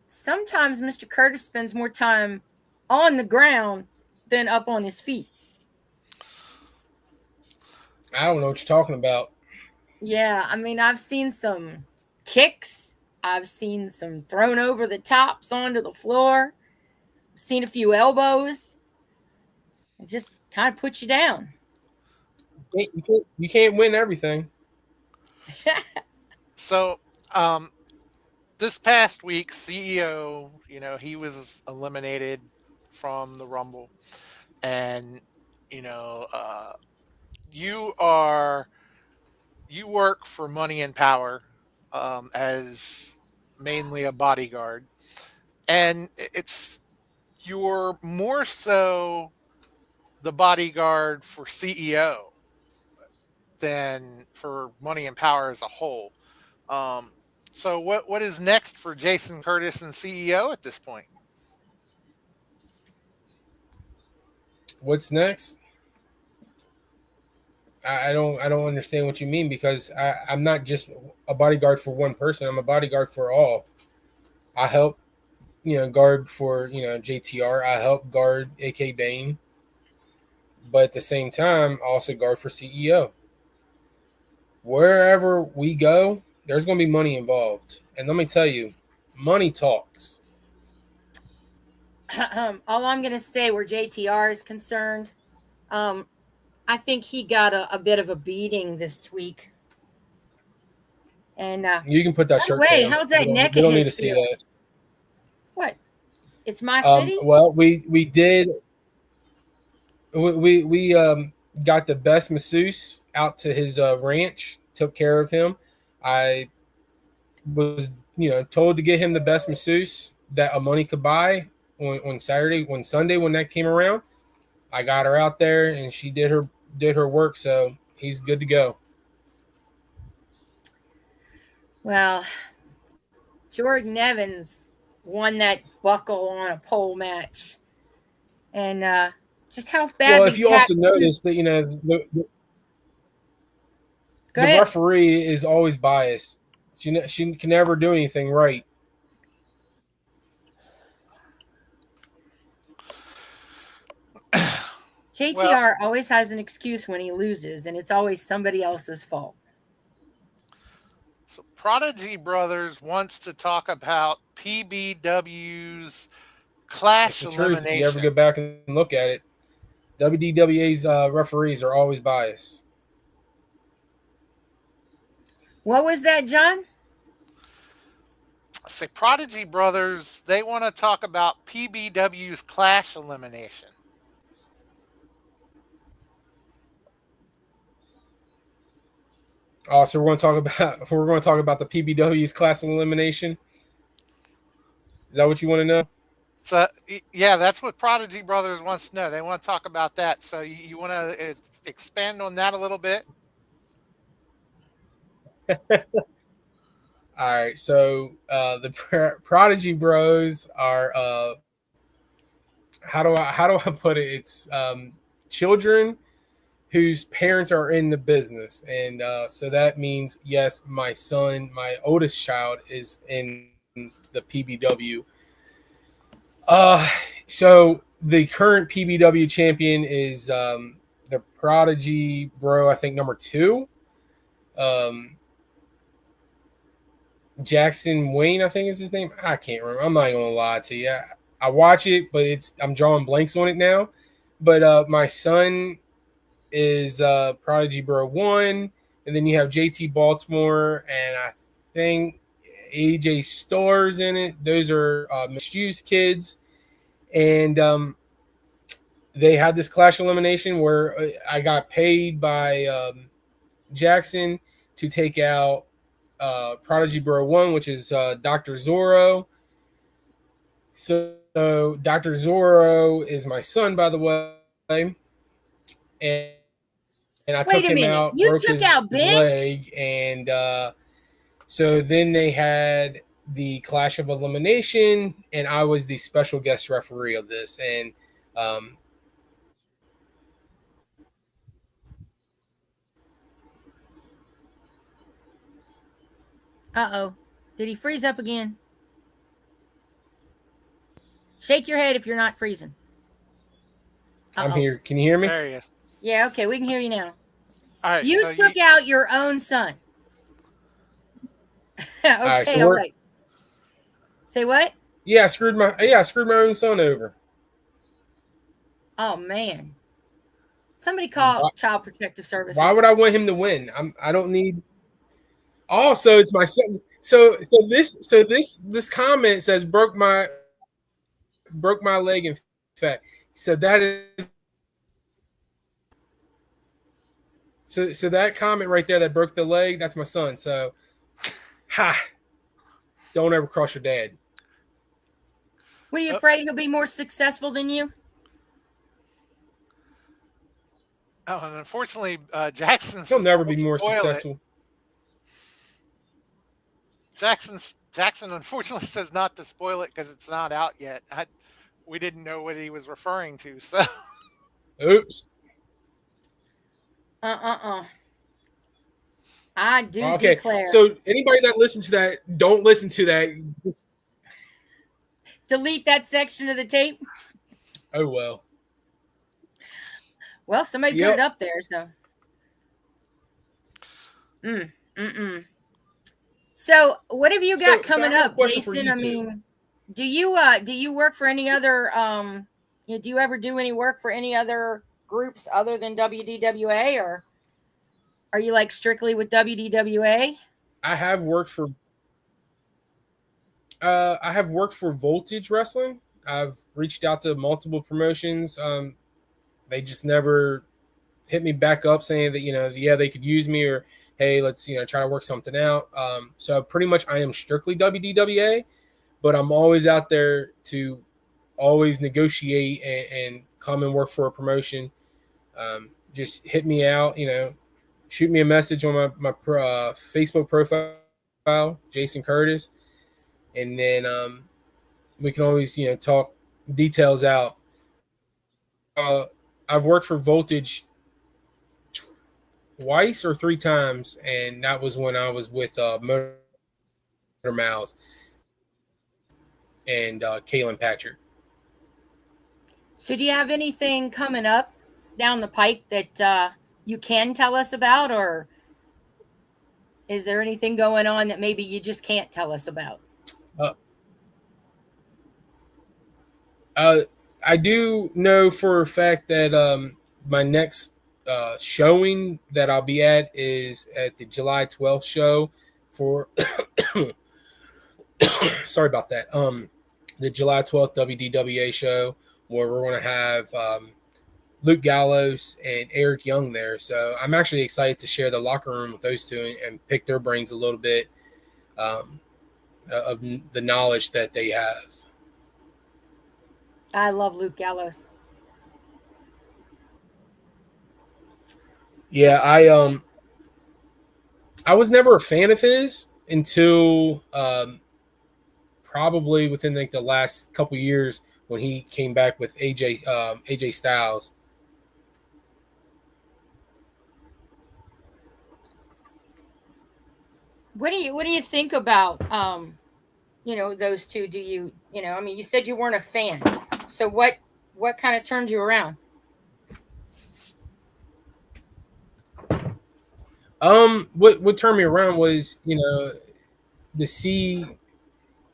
sometimes Mr. Curtis spends more time on the ground than up on his feet. I don't know what you're talking about. Yeah, I mean, I've seen some kicks. I've seen some thrown over the tops onto the floor. I've seen a few elbows. It just kind of puts you down. You can't win everything. So, this past week, CEO, he was eliminated from the Rumble. And, you work for Money and Power as mainly a bodyguard. And you're more so the bodyguard for CEO than for Money and Power as a whole. So what is next for Jason Curtis and CEO at this point? What's next? I don't understand what you mean because I'm not just a bodyguard for one person. I'm a bodyguard for all. I help, guard for, JTR. I help guard AK Bane. But at the same time, I also guard for CEO. Wherever we go, there's going to be money involved. And let me tell you, money talks. All I'm going to say where JTR is concerned, I think he got a bit of a beating this week. And you can put that shirt down. How's that neck We don't of need his to see feel? that. What? It's my city? Well, we did. We got the best masseuse out to his ranch, took care of him. I was, told to get him the best masseuse that money could buy on Sunday when that came around. I got her out there and she did her work, so he's good to go. Well, Jordan Evans won that buckle on a pole match. And just how badly. Well, if you also notice that, the referee is always biased. She can never do anything right. JTR always has an excuse when he loses, and it's always somebody else's fault. So Prodigy Brothers wants to talk about PBW's Clash elimination. If you ever go back and look at it, WDWA's referees are always biased. What was that, John? say Prodigy Brothers, they want to talk about PBW's Clash elimination. Oh, so we're going to talk about the PBW's class elimination. Is that what you want to know? So yeah, that's what Prodigy Brothers wants to know. They want to talk about that. So you want to expand on that a little bit? All right, so the Prodigy Bros are how do I put it? It's children whose parents are in the business, and so that means yes, my son, my oldest child, is in the PBW. So the current PBW champion is the Prodigy Bro, I think number 2. Jackson Wayne, I think is his name. I can't remember. I'm not gonna lie to you. I watch it, but I'm drawing blanks on it now. But my son is Prodigy Bro 1, and then you have JT Baltimore, and I think AJ Stars in it. Those are Misused kids, and they had this Clash elimination where I got paid by Jackson to take out Prodigy Bro 1, which is Dr. Zorro. So Dr. Zorro is my son, by the way, and I took him out. You took out Big leg, and so then they had the Clash of Elimination, and I was the special guest referee of this, and uh-oh. Did he freeze up again? Shake your head if you're not freezing. I'm here. Can you hear me? There he is. Yeah, okay, we can hear you now. All right, You so took out your own son. Okay, all right. Say what? Yeah, I screwed my own son over. Oh man. Somebody call Child Protective Services. Why would I want him to win? I don't need. Also, it's my son. So this comment says broke my leg in fact. So that is so that comment right there that broke the leg, that's my son. So don't ever cross your dad. What are you afraid he'll be more successful than you? Oh, and unfortunately, He'll never be more successful. Jackson unfortunately says not to spoil it because it's not out yet. We didn't know what he was referring to, so. Oops. I do declare. So anybody that listens to that, don't listen to that. Delete that section of the tape. Oh well. Well, somebody put it up there, so. So, what have you got coming up, Jason? I mean, do you work for any other? Do you ever do any work for any other groups other than WDWA, or are you like strictly with WDWA? I have worked for Voltage Wrestling. I've reached out to multiple promotions. They just never hit me back up saying that, they could use me, or, hey, let's, try to work something out. So pretty much I am strictly WDWA, but I'm always out there to always negotiate and come and work for a promotion. Just hit me out, shoot me a message on my Facebook profile, Jason Curtis. And then we can always, talk details out. I've worked for Voltage twice or 3 times, and that was when I was with Motor Mouths and Kaylin Patrick. So do you have anything coming up down the pike that you can tell us about, or is there anything going on that maybe you just can't tell us about? I do know for a fact that my next showing that I'll be at is at the July 12th show for sorry about that. The July 12th WDWA show where we're going to have Luke Gallows and Eric Young there. So I'm actually excited to share the locker room with those two and pick their brains a little bit of the knowledge that they have. I love Luke Gallows. Yeah, I was never a fan of his until probably within like the last couple years when he came back with AJ Styles. What do you think about those two? Do you I mean, you said you weren't a fan, so what kind of turned you around? What turned me around was to see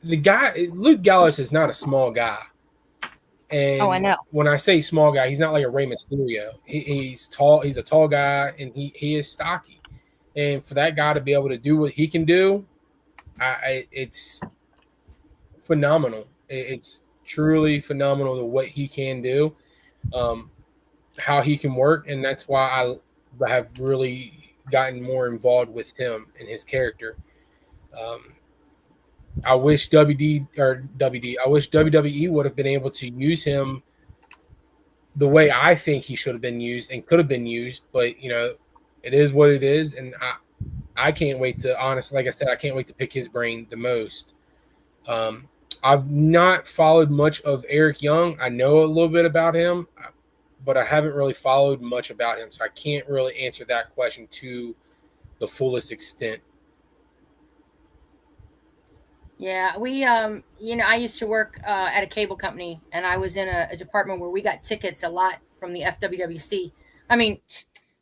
the guy. Luke Gallows is not a small guy, and I know. When I say small guy, he's not like a Rey Mysterio. He's tall. He's a tall guy, and he is stocky. And for that guy to be able to do what he can do, it's phenomenal. It's truly phenomenal what he can do, how he can work, and that's why I have really gotten more involved with him and his character. I wish I wish WWE would have been able to use him the way I think he should have been used and could have been used, but it is what it is, and I can't wait to, honestly, like I said, I can't wait to pick his brain the most. I've not followed much of Eric Young. I know a little bit about him, but I haven't really followed much about him, so I can't really answer that question to the fullest extent. Yeah, we I used to work at a cable company, and I was in a department where we got tickets a lot from the FWWC. I mean,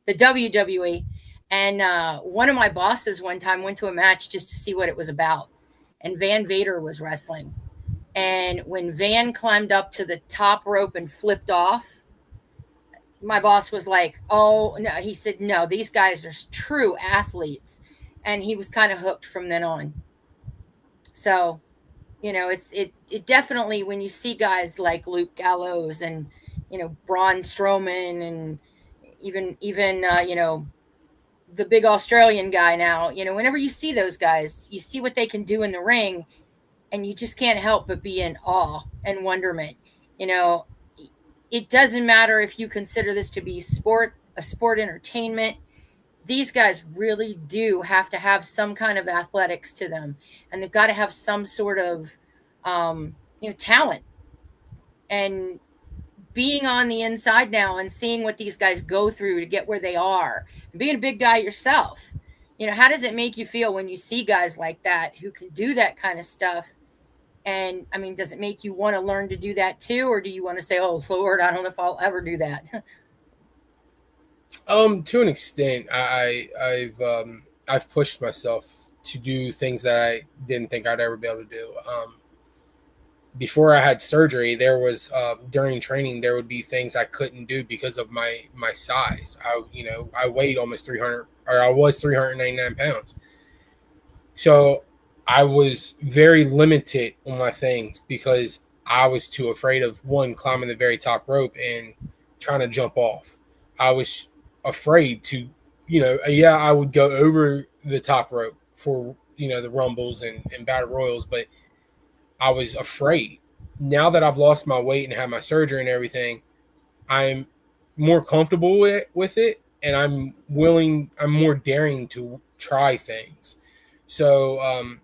the WWE. And one of my bosses one time went to a match just to see what it was about. And Van Vader was wrestling. And when Van climbed up to the top rope and flipped off, my boss was like, oh, no. He said, no, these guys are true athletes. And he was kind of hooked from then on. So, it definitely, when you see guys like Luke Gallows and, Braun Strowman and even the big Australian guy now, whenever you see those guys, you see what they can do in the ring, and you just can't help but be in awe and wonderment. It doesn't matter if you consider this to be a sport entertainment. These guys really do have to have some kind of athletics to them, and they've got to have some sort of, talent. And being on the inside now and seeing what these guys go through to get where they are, and being a big guy yourself, how does it make you feel when you see guys like that who can do that kind of stuff? And I mean, does it make you want to learn to do that too? Or do you want to say, oh Lord, I don't know if I'll ever do that? To an extent, I've pushed myself to do things that I didn't think I'd ever be able to do. Before I had surgery, there was during training there would be things I couldn't do because of my size. I weighed almost 300, or I was 399 pounds. So I was very limited on my things because I was too afraid of, one, climbing the very top rope and trying to jump off. I was afraid to, I would go over the top rope for, the Rumbles and Battle Royals, but I was afraid. Now that I've lost my weight and had my surgery and everything, I'm more comfortable with it, and I'm more daring to try things. So,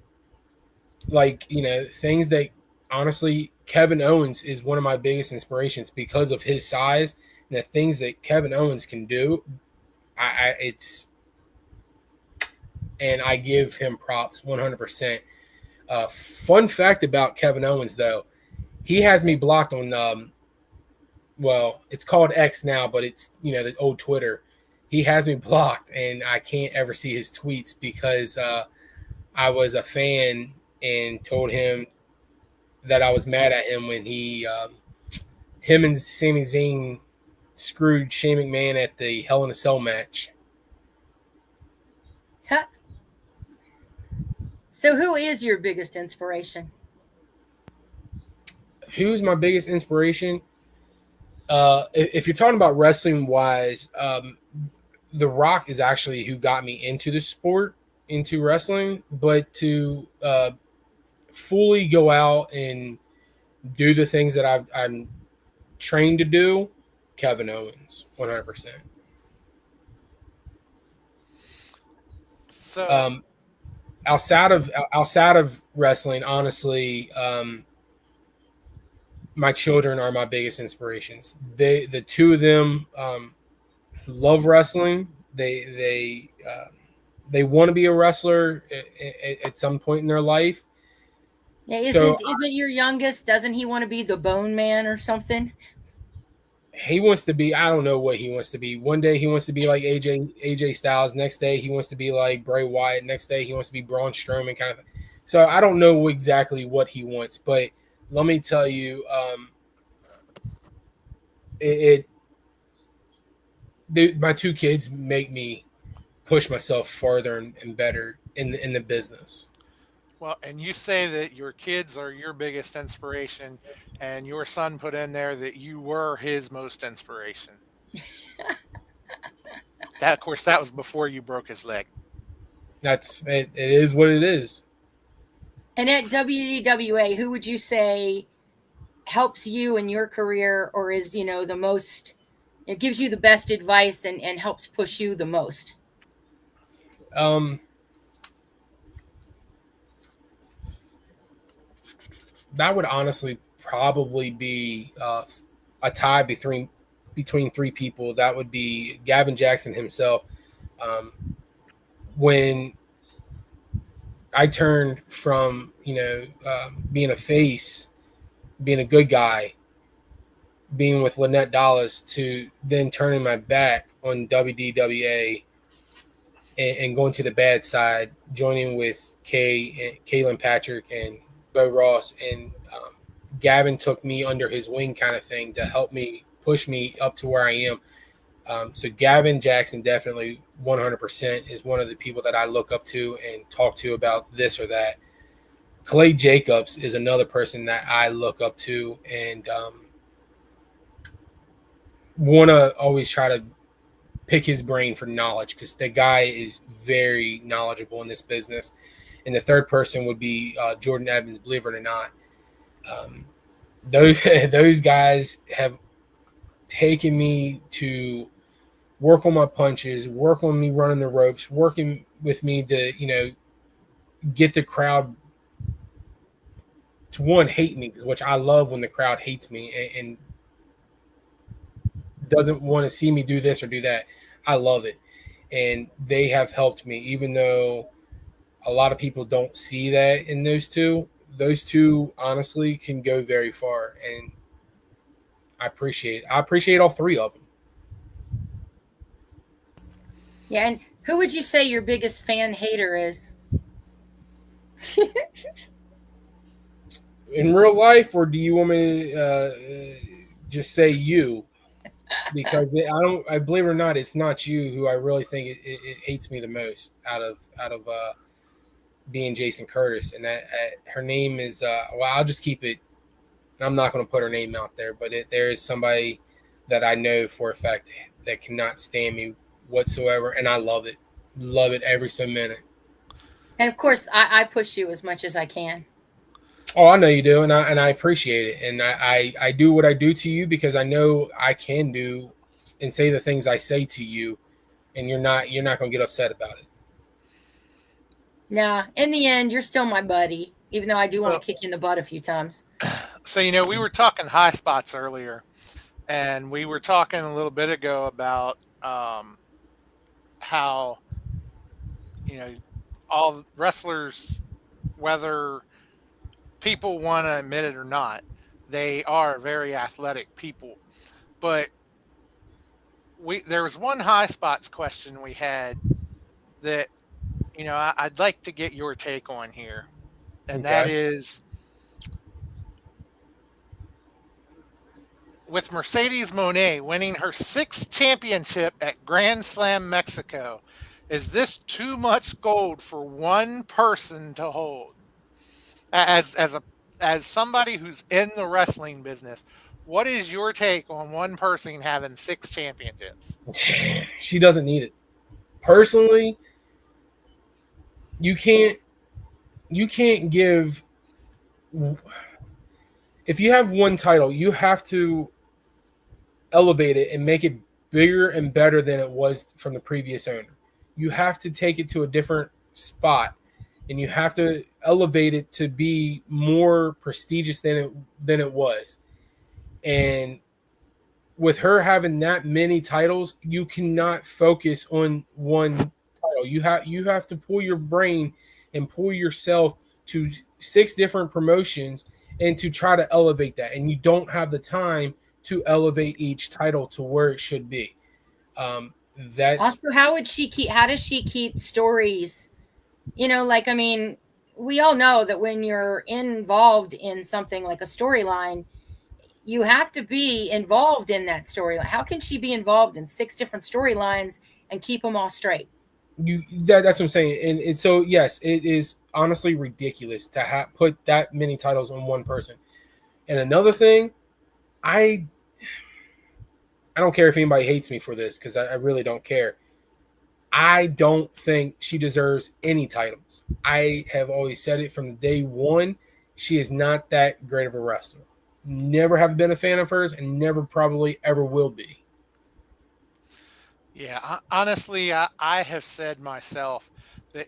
things that, honestly, Kevin Owens is one of my biggest inspirations because of his size, and the things that Kevin Owens can do, and I give him props 100%. Fun fact about Kevin Owens, though, he has me blocked on, it's called X now, but it's, the old Twitter. He has me blocked, and I can't ever see his tweets because I was a fan and told him that I was mad at him when him and Sami Zayn screwed Shane McMahon at the Hell in a Cell match. So who is your biggest inspiration? Who's my biggest inspiration? If you're talking about wrestling wise, The Rock is actually who got me into the sport, into wrestling. But to fully go out and do the things that I'm trained to do, Kevin Owens, 100%. So outside of wrestling, honestly, my children are my biggest inspirations. The two of them love wrestling. They want to be a wrestler at some point in their life. Yeah, isn't your youngest? Doesn't he want to be the Bone Man or something? He wants to be. I don't know what he wants to be. One day he wants to be like AJ Styles. Next day he wants to be like Bray Wyatt. Next day he wants to be Braun Strowman, kind of thing. So I don't know exactly what he wants, but let me tell you, my two kids make me push myself farther and better in the business. Well, and you say that your kids are your biggest inspiration, and your son put in there that you were his most inspiration. That, of course, that was before you broke his leg. It is what it is. And at WDWA, who would you say helps you in your career, or is, the most, it gives you the best advice and helps push you the most? That would honestly probably be a tie between three people. That would be Gavin Jackson himself. When I turned from being a face, being a good guy, being with Lynette Dallas, to then turning my back on WDWA and going to the bad side, joining with Kaylin Patrick and Bo Ross, and Gavin took me under his wing, kind of thing, to help me push me up to where I am. So Gavin Jackson definitely 100% is one of the people that I look up to and talk to about this or that. Clay Jacobs is another person that I look up to and want to always try to pick his brain for knowledge, because the guy is very knowledgeable in this business. And the third person would be Jordan Evans, believe it or not. Those guys have taken me to work on my punches, work on me running the ropes, working with me to, get the crowd to, one, hate me, which I love when the crowd hates me and doesn't want to see me do this or do that. I love it. And they have helped me, even though a lot of people don't see that in those two. Those two honestly can go very far, and I appreciate all three of them. Yeah, and who would you say your biggest fan hater is? In real life, or do you want me to just say you? Because I believe it or not, it's not you who I really think it hates me the most out of being Jason Curtis. And that her name is I'll just keep it. I'm not going to put her name out there, but there is somebody that I know for a fact that cannot stand me whatsoever, and I love it every so minute. And of course, I push you as much as I can. Oh, I know you do, and I appreciate it, and I do what I do to you because I know I can do and say the things I say to you, and you're not going to get upset about it. Nah, in the end, you're still my buddy, even though I do want to kick you in the butt a few times. So, we were talking high spots earlier, and we were talking a little bit ago about how, all wrestlers, whether people want to admit it or not, they are very athletic people. But there was one high spots question we had that, I'd like to get your take on here. And that is, with Mercedes Moné winning her 6th championship at Grand Slam Mexico, Is this too much gold for one person to hold? As somebody who's in the wrestling business, what is your take on one person having 6 championships? She doesn't need it. Personally, you can't give. If you have one title, you have to elevate it and make it bigger and better than it was from the previous owner. You have to take it to a different spot, and you have to elevate it to be more prestigious than it was. And with her having that many titles, you cannot focus on one title. You have to pull your brain and pull yourself to 6 different promotions and to try to elevate that. And you don't have the time to elevate each title to where it should be. That's also, how does she keep stories? We all know that when you're involved in something like a storyline, you have to be involved in that storyline. How can she be involved in 6 different storylines and keep them all straight? That's what I'm saying. And so, yes, it is honestly ridiculous to put that many titles on one person. And another thing, I don't care if anybody hates me for this, because I really don't care. I don't think she deserves any titles. I have always said it from the day one. She is not that great of a wrestler. Never have been a fan of hers, and never probably ever will be. Yeah, honestly, I have said myself that,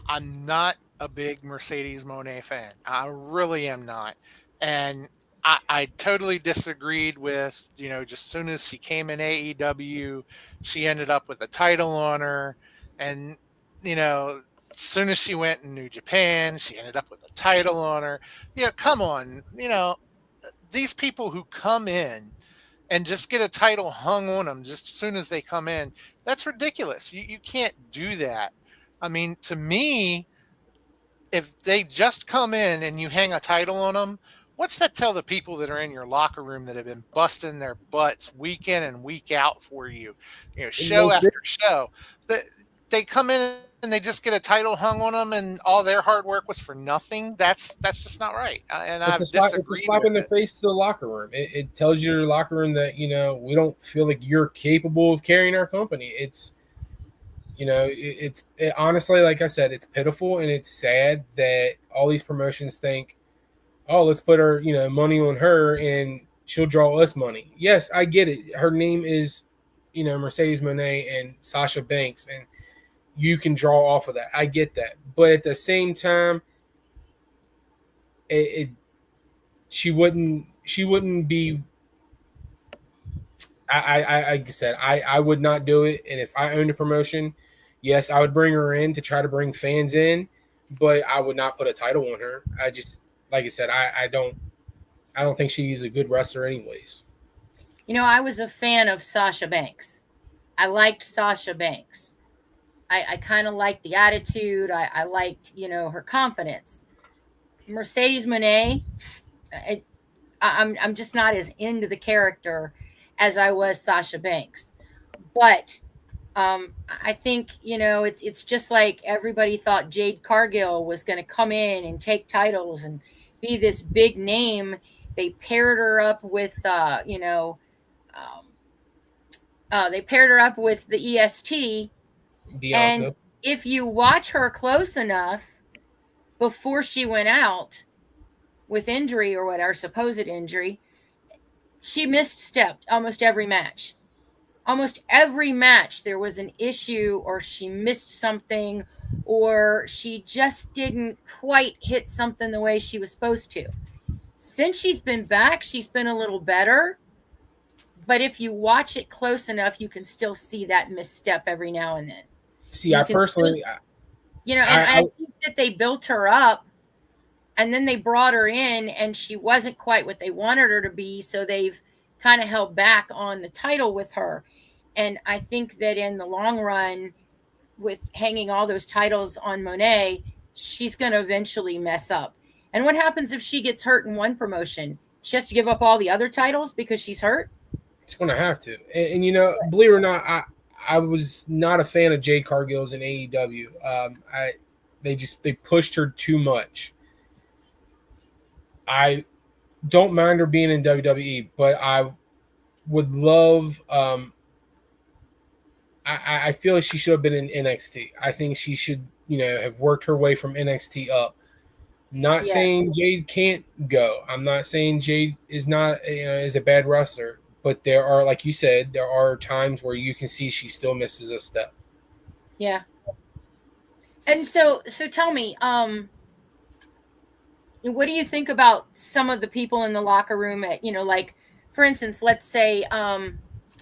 I'm not a big Mercedes Moné fan. I really am not. And I totally disagreed with, just as soon as she came in AEW, she ended up with a title on her. And, as soon as she went in New Japan, she ended up with a title on her. Come on, these people who come in and just get a title hung on them just as soon as they come in, that's ridiculous. You can't do that. I mean, to me, if they just come in and you hang a title on them, what's that tell the people that are in your locker room that have been busting their butts week in and week out for you, show after show? They come in and they just get a title hung on them, and all their hard work was for nothing. That's just not right. And it's a slap in the face to the locker room. It tells your locker room that we don't feel like you're capable of carrying our company. It's honestly, like I said, it's pitiful and it's sad that all these promotions think, oh, let's put our money on her and she'll draw us money. Yes, I get it. Her name is Mercedes Moné and Sasha Banks, and you can draw off of that. I get that. But at the same time, she wouldn't be. Like I said, I would not do it. And if I owned a promotion, yes, I would bring her in to try to bring fans in, but I would not put a title on her. Like I said, I don't think she's a good wrestler anyways. I was a fan of Sasha Banks. I liked Sasha Banks. I kind of liked the attitude. I liked, her confidence. Mercedes Moné, I'm just not as into the character as I was Sasha Banks. But I think, it's just like everybody thought Jade Cargill was going to come in and take titles and be this big name. They paired her up with, they paired her up with the EST. Bianca. And if you watch her close enough before she went out with injury or whatever, supposed injury, she misstepped almost every match. Almost every match there was an issue, or she missed something, or she just didn't quite hit something the way she was supposed to. Since she's been back, she's been a little better. But if you watch it close enough, you can still see that misstep every now and then. See, I personally, I think that they built her up, and then they brought her in, and she wasn't quite what they wanted her to be. So they've kind of held back on the title with her. And I think that in the long run, with hanging all those titles on Moné, she's going to eventually mess up. And what happens if she gets hurt in one promotion? She has to give up all the other titles because she's hurt? She's going to have to. And believe it or not, I was not a fan of Jade Cargill's in AEW. They pushed her too much. I don't mind her being in WWE, but I would love. I feel like she should have been in NXT. I think she should, have worked her way from NXT up. Not saying Jade can't go. I'm not saying Jade is not, is a bad wrestler. But there are, like you said, there are times where you can see she still misses a step. Yeah. And so tell me, what do you think about some of the people in the locker room at, like, for instance, let's say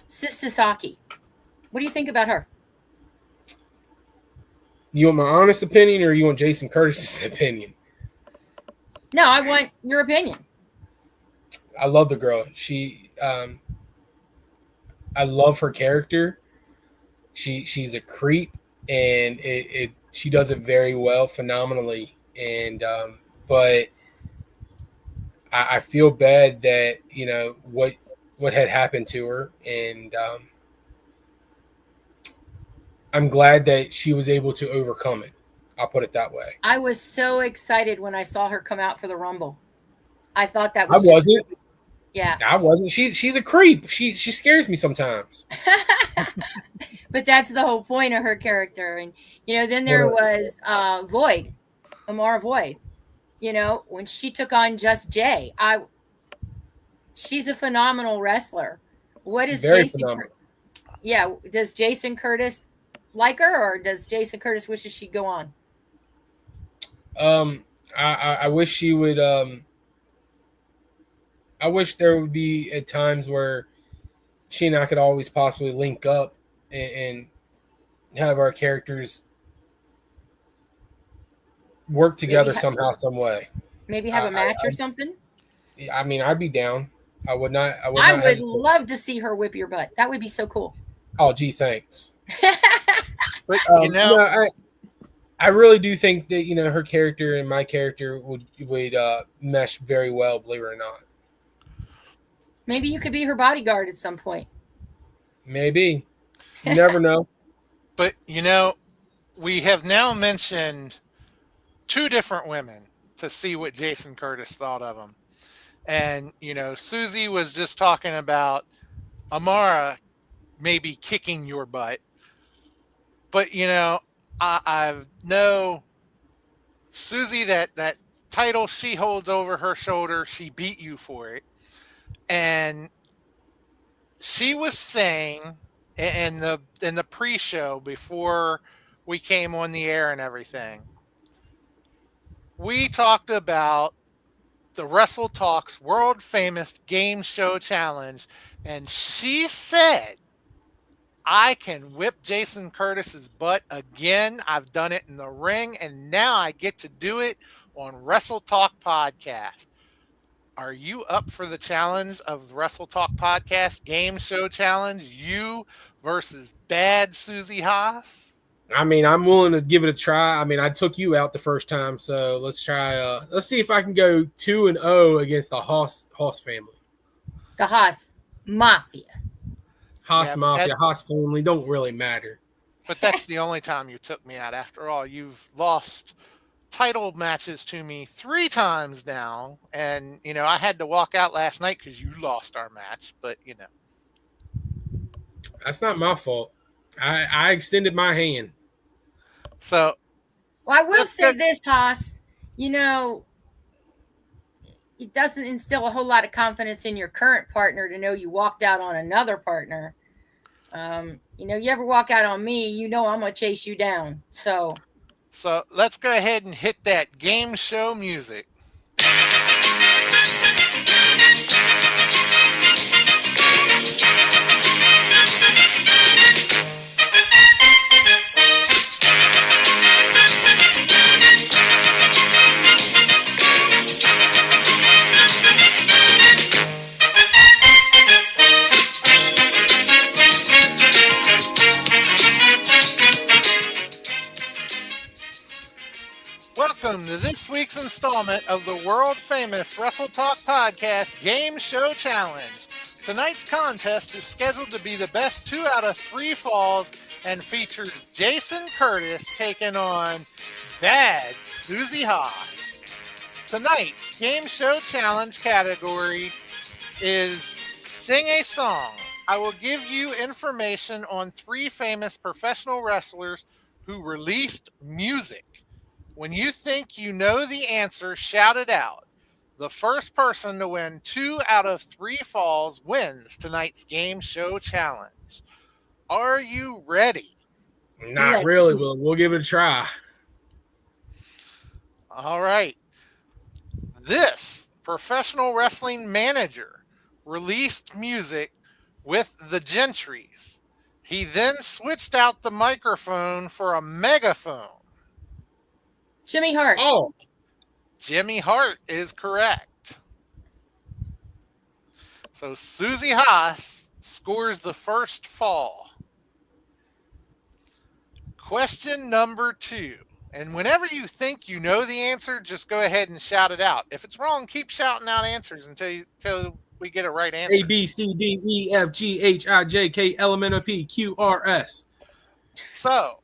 Sis Sasaki. What do you think about her? You want my honest opinion or you want Jason Curtis's opinion? No, I want your opinion. I love the girl. I love her character. She's a creep, and she does it very well, phenomenally. And but I feel bad that what had happened to her, and I'm glad that she was able to overcome it. I'll put it that way. I was so excited when I saw her come out for the Rumble. I thought that was. I wasn't. Yeah, I wasn't. She's a creep. She scares me sometimes. But that's the whole point of her character. And then there was Void, Amara Void. When she took on Just Jay, she's a phenomenal wrestler. What is Very Jason? phenomenal. Yeah, does Jason Curtis like her, or does Jason Curtis wishes she'd go on? I wish she would. I wish there would be at times where she and I could always possibly link up and have our characters work together somehow, some way. Maybe have a match or something. I mean, I'd be down. I would not. I would love to see her whip your butt. That would be so cool. Oh, gee, thanks. But I really do think that her character and my character would mesh very well. Believe it or not. Maybe you could be her bodyguard at some point. Maybe. You never know. But we have now mentioned 2 different women to see what Jason Curtis thought of them. And, Susie was just talking about Amara maybe kicking your butt. But, I know Susie, that title she holds over her shoulder, she beat you for it. And she was saying in the pre-show before we came on the air and everything, we talked about the Wrestle Talk's world famous game show challenge, and she said, I can whip Jason Curtis's butt again. I've done it in the ring, and now I get to do it on Wrestle Talk Podcast. Are you up for the challenge of the Wrestle Talk Podcast game show challenge? You versus bad Susie Haas? I mean, I'm willing to give it a try. I mean, I took you out the first time, so let's try. Let's see if I can go 2-0 against the Haas family. The Haas Mafia. Haas Mafia, Haas family don't really matter. But that's the only time you took me out. After all, you've lost title matches to me 3 times now, and I had to walk out last night because you lost our match. But that's not my fault. I extended my hand. So, well, I will say this, Haas. It doesn't instill a whole lot of confidence in your current partner to know you walked out on another partner. You ever walk out on me, I'm gonna chase you down. So let's go ahead and hit that game show music. Welcome to this week's installment of the world famous Wrestle Talk Podcast Game Show Challenge. Tonight's contest is scheduled to be the best 2 out of 3 falls and features Jason Curtis taking on Bad Susie Haas. Tonight's game show challenge category is Sing a Song. I will give you information on 3 famous professional wrestlers who released music. When you think you know the answer, shout it out. The first person to win 2 out of 3 falls wins tonight's game show challenge. Are you ready? Not Yes. really, but we'll give it a try. All right. This professional wrestling manager released music with the Gentrys. He then switched out the microphone for a megaphone. Jimmy Hart. Oh, Jimmy Hart is correct. So Susie Haas scores the first fall. Question number 2. And whenever you think you know the answer, just go ahead and shout it out. If it's wrong, keep shouting out answers until we get a right answer. A, B, C, D, E, F, G, H, I, J, K, L, M, N, O, P, Q, R, S. So,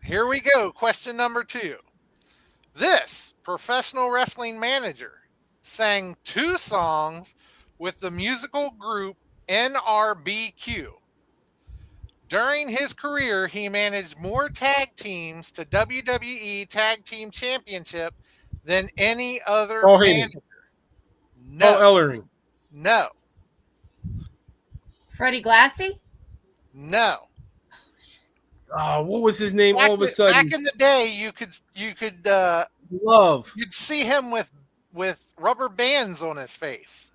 here we go. Question number 2. This professional wrestling manager sang 2 songs with the musical group NRBQ. During his career, he managed more tag teams to WWE Tag Team Championship than any other Paul Heyman. manager. Paul No. Ellering. No. Freddie Glassy. No. What was his name? All of a sudden, Back in the day, you could Love. you'd see him with rubber bands on his face.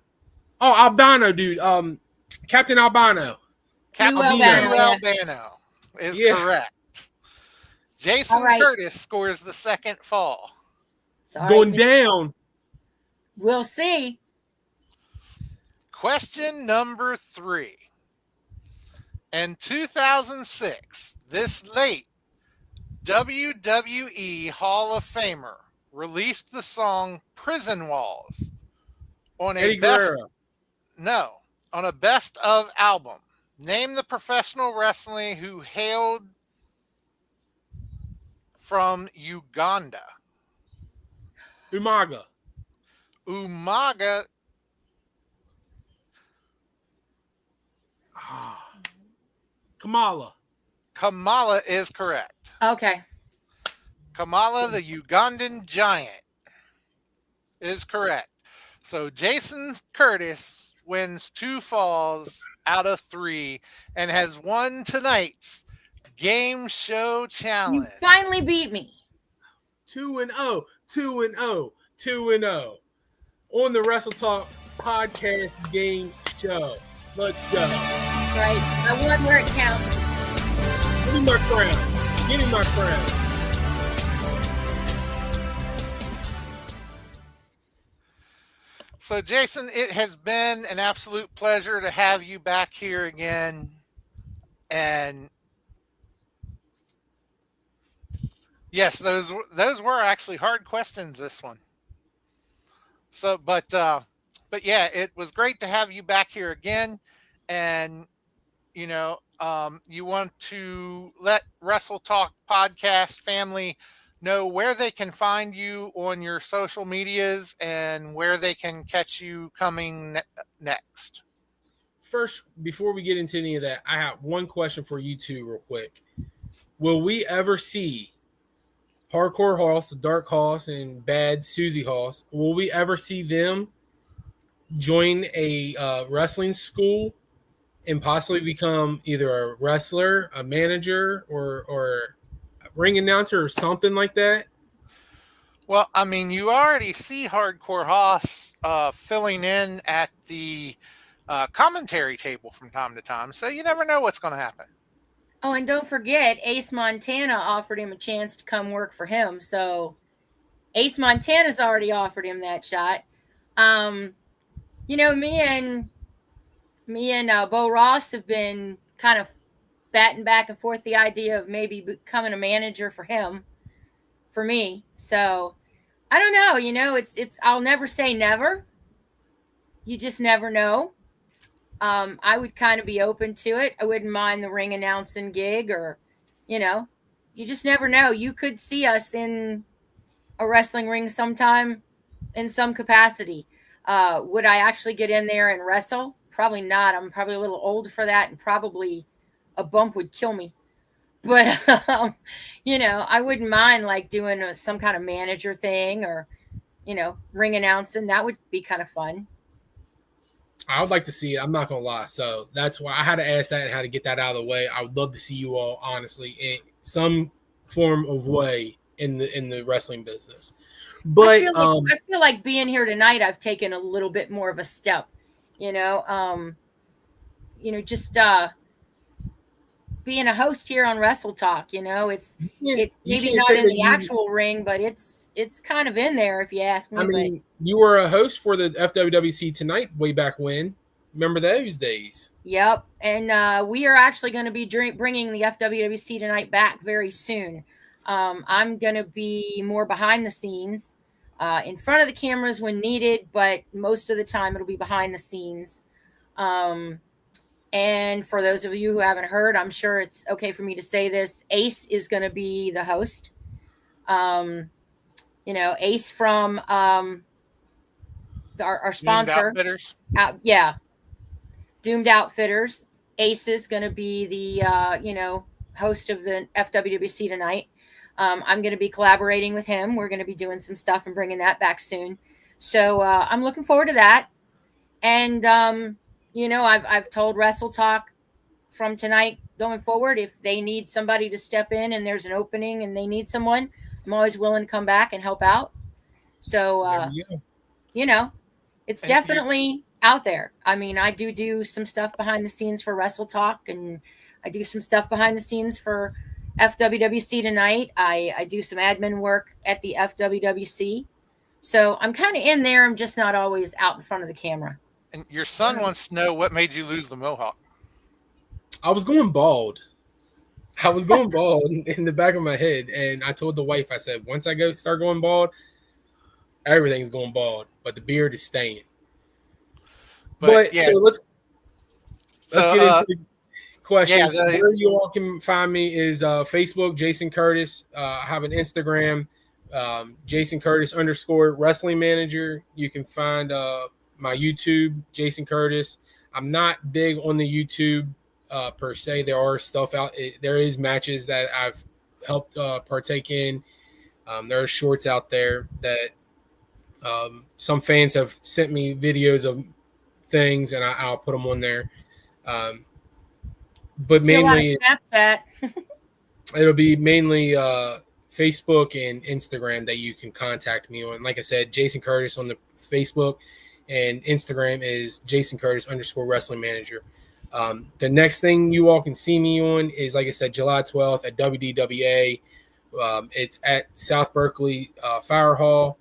Oh, Albano, dude. Captain Albano. Captain Lou Lou Albano. Albano is Yeah. correct. Jason All right. Curtis scores the second fall. Sorry, Going down. We'll see. Question number 3. In 2006, this late WWE Hall of Famer released the song Prison Walls on Eddie a best Guerrero. on a best of album. Name the professional wrestling who hailed from Uganda. Umaga. Umaga. Kamala. Kamala is correct. Okay. Kamala, the Ugandan giant, is correct. So Jason Curtis wins 2 falls out of 3 and has won tonight's game show You challenge. finally beat me. 2-0. 2-0. 2-0. On the Wrestle Talk Podcast game show. Let's go. Right. I won where it counts. Give me my crown. Give me my crown. So, Jason, it has been an absolute pleasure to have you back here again. And yes, those were actually hard questions, this one. So, but yeah, it was great to have you back here again. And, you know, you want to let Wrestle Talk Podcast family know where they can find you on your social medias and where they can catch you coming next. First, before we get into any of that, I have one question for you two real quick. Will we ever see Hardcore Hoss, Dark Hoss, and Bad Susie Hoss, will we ever see them join a wrestling school and possibly become either a wrestler, a manager, or a ring announcer or something like that? Well, I mean, you already see Hardcore Hoss filling in at the commentary table from time to time, so you never know what's going to happen. Oh, and don't forget, Ace Montana offered him a chance to come work for him. So Ace Montana's already offered him that shot. You know, me and Bo Ross have been kind of batting back and forth the idea of maybe becoming a manager for him, for me. So I don't know. You know, it's I'll never say never. You just never know. I would kind of be open to it. I wouldn't mind the ring announcing gig, or, you just never know. You could see us in a wrestling ring sometime in some capacity. Would I actually get in there and wrestle? Probably not. I'm probably a little old for that, and probably a bump would kill me. But, I wouldn't mind like doing some kind of manager thing, or, ring announcing. That would be kind of fun. I would like to see it. I'm not going to lie. So that's why I had to ask that and how to get that out of the way. I would love to see you all, honestly, in some form of way in the wrestling business. But I feel like being here tonight, I've taken a little bit more of a step, just being a host here on Wrestle Talk. It's maybe not in the actual ring, but it's kind of in there, if you ask me. I mean, you were a host for the FWWC Tonight way back when. Remember those days? Yep. And we are actually going to be bringing the FWWC Tonight back very soon. I'm going to be more behind the scenes, in front of the cameras when needed, but most of the time it'll be behind the scenes. And for those of you who haven't heard, I'm sure it's okay for me to say this. Ace is going to be the host. Ace from our sponsor. Doomed Outfitters. Doomed Outfitters. Ace is going to be the, host of the FWWC Tonight. I'm going to be collaborating with him. We're going to be doing some stuff and bringing that back soon. So I'm looking forward to that. And, I've told Wrestle Talk from tonight going forward, if they need somebody to step in and there's an opening and they need someone, I'm always willing to come back and help out. So, it's definitely out there. I mean, I do some stuff behind the scenes for Wrestle Talk, and I do some stuff behind the scenes for FWWC Tonight. I do some admin work at the FWWC. So I'm kind of in there. I'm just not always out in front of the camera. And your son wants to know what made you lose the mohawk. I was going bald. I was going bald in the back of my head. And I told the wife, I said, once I start going bald, everything's going bald, but the beard is staying. But yeah. So let's get into the questions. Yeah, where you all can find me is Facebook, Jason Curtis. I have an Instagram, Jason Curtis _ wrestling manager. You can find my YouTube, Jason Curtis. I'm not big on the YouTube per se. There are stuff out. There is matches that I've helped partake in. There are shorts out there that some fans have sent me videos of things, and I'll put them on there. But mainly Snapchat. It'll be mainly Facebook and Instagram that you can contact me on. Like I said, Jason Curtis on the Facebook, and Instagram is Jason Curtis _ wrestling manager. The next thing you all can see me on is, like I said, July 12th at WDWA. It's at South Berkeley Fire Hall.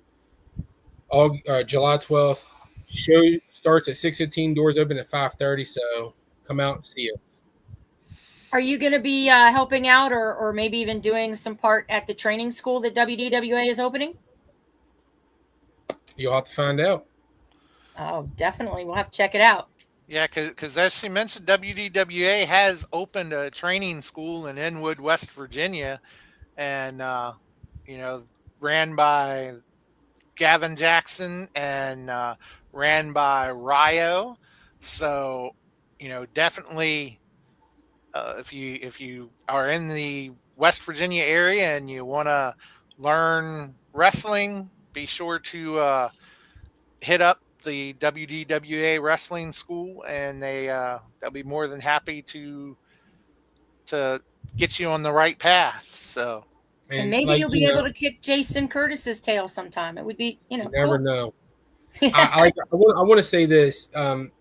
July 12th. Show starts at 6:15. Doors open at 5:30. So come out and see us. Are you going to be helping out, or maybe even doing some part at the training school that WDWA is opening? You'll have to find out. Oh, definitely. We'll have to check it out. Yeah, because as she mentioned, WDWA has opened a training school in Inwood, West Virginia, and, ran by Gavin Jackson and ran by Ryo. So, definitely if you are in the West Virginia area and you want to learn wrestling, be sure to hit up the WDWA Wrestling School, and they'll be more than happy to get you on the right path. So, and maybe you'll be able to kick Jason Curtis's tail sometime. It would be, you never know. I want to say this, and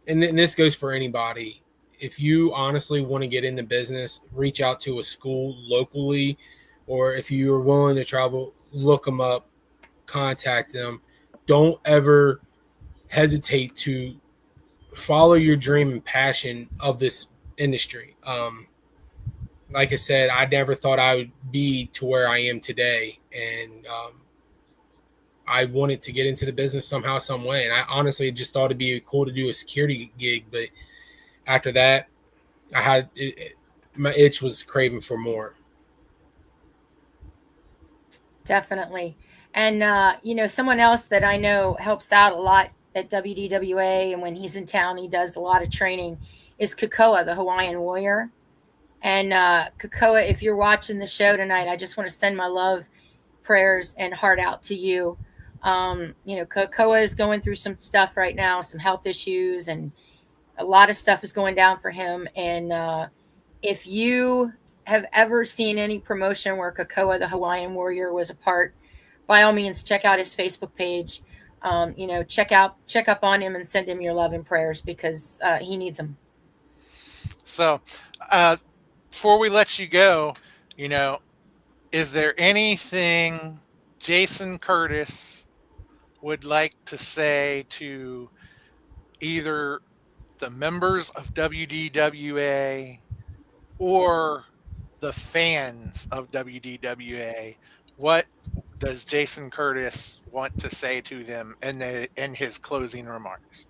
this goes for anybody. If you honestly want to get in the business, reach out to a school locally, or if you are willing to travel, look them up, contact them. Don't ever hesitate to follow your dream and passion of this industry. Like I said, I never thought I would be to where I am today. And I wanted to get into the business somehow, some way. And I honestly just thought it'd be cool to do a security gig. But after that, I had my itch was craving for more. Definitely. And, someone else that I know helps out a lot at WDWA, and when he's in town, he does a lot of training, is Kakoa, the Hawaiian Warrior. And Kakoa, if you're watching the show tonight, I just want to send my love, prayers, and heart out to you. Kakoa is going through some stuff right now, some health issues, and a lot of stuff is going down for him. And if you have ever seen any promotion where Kakoa, the Hawaiian Warrior, was a part, by all means, check out his Facebook page. Check up on him and send him your love and prayers, because he needs them. So, before we let you go, is there anything Jason Curtis would like to say to either the members of WDWA or the fans of WDWA? What does Jason Curtis want to say to them in his closing remarks?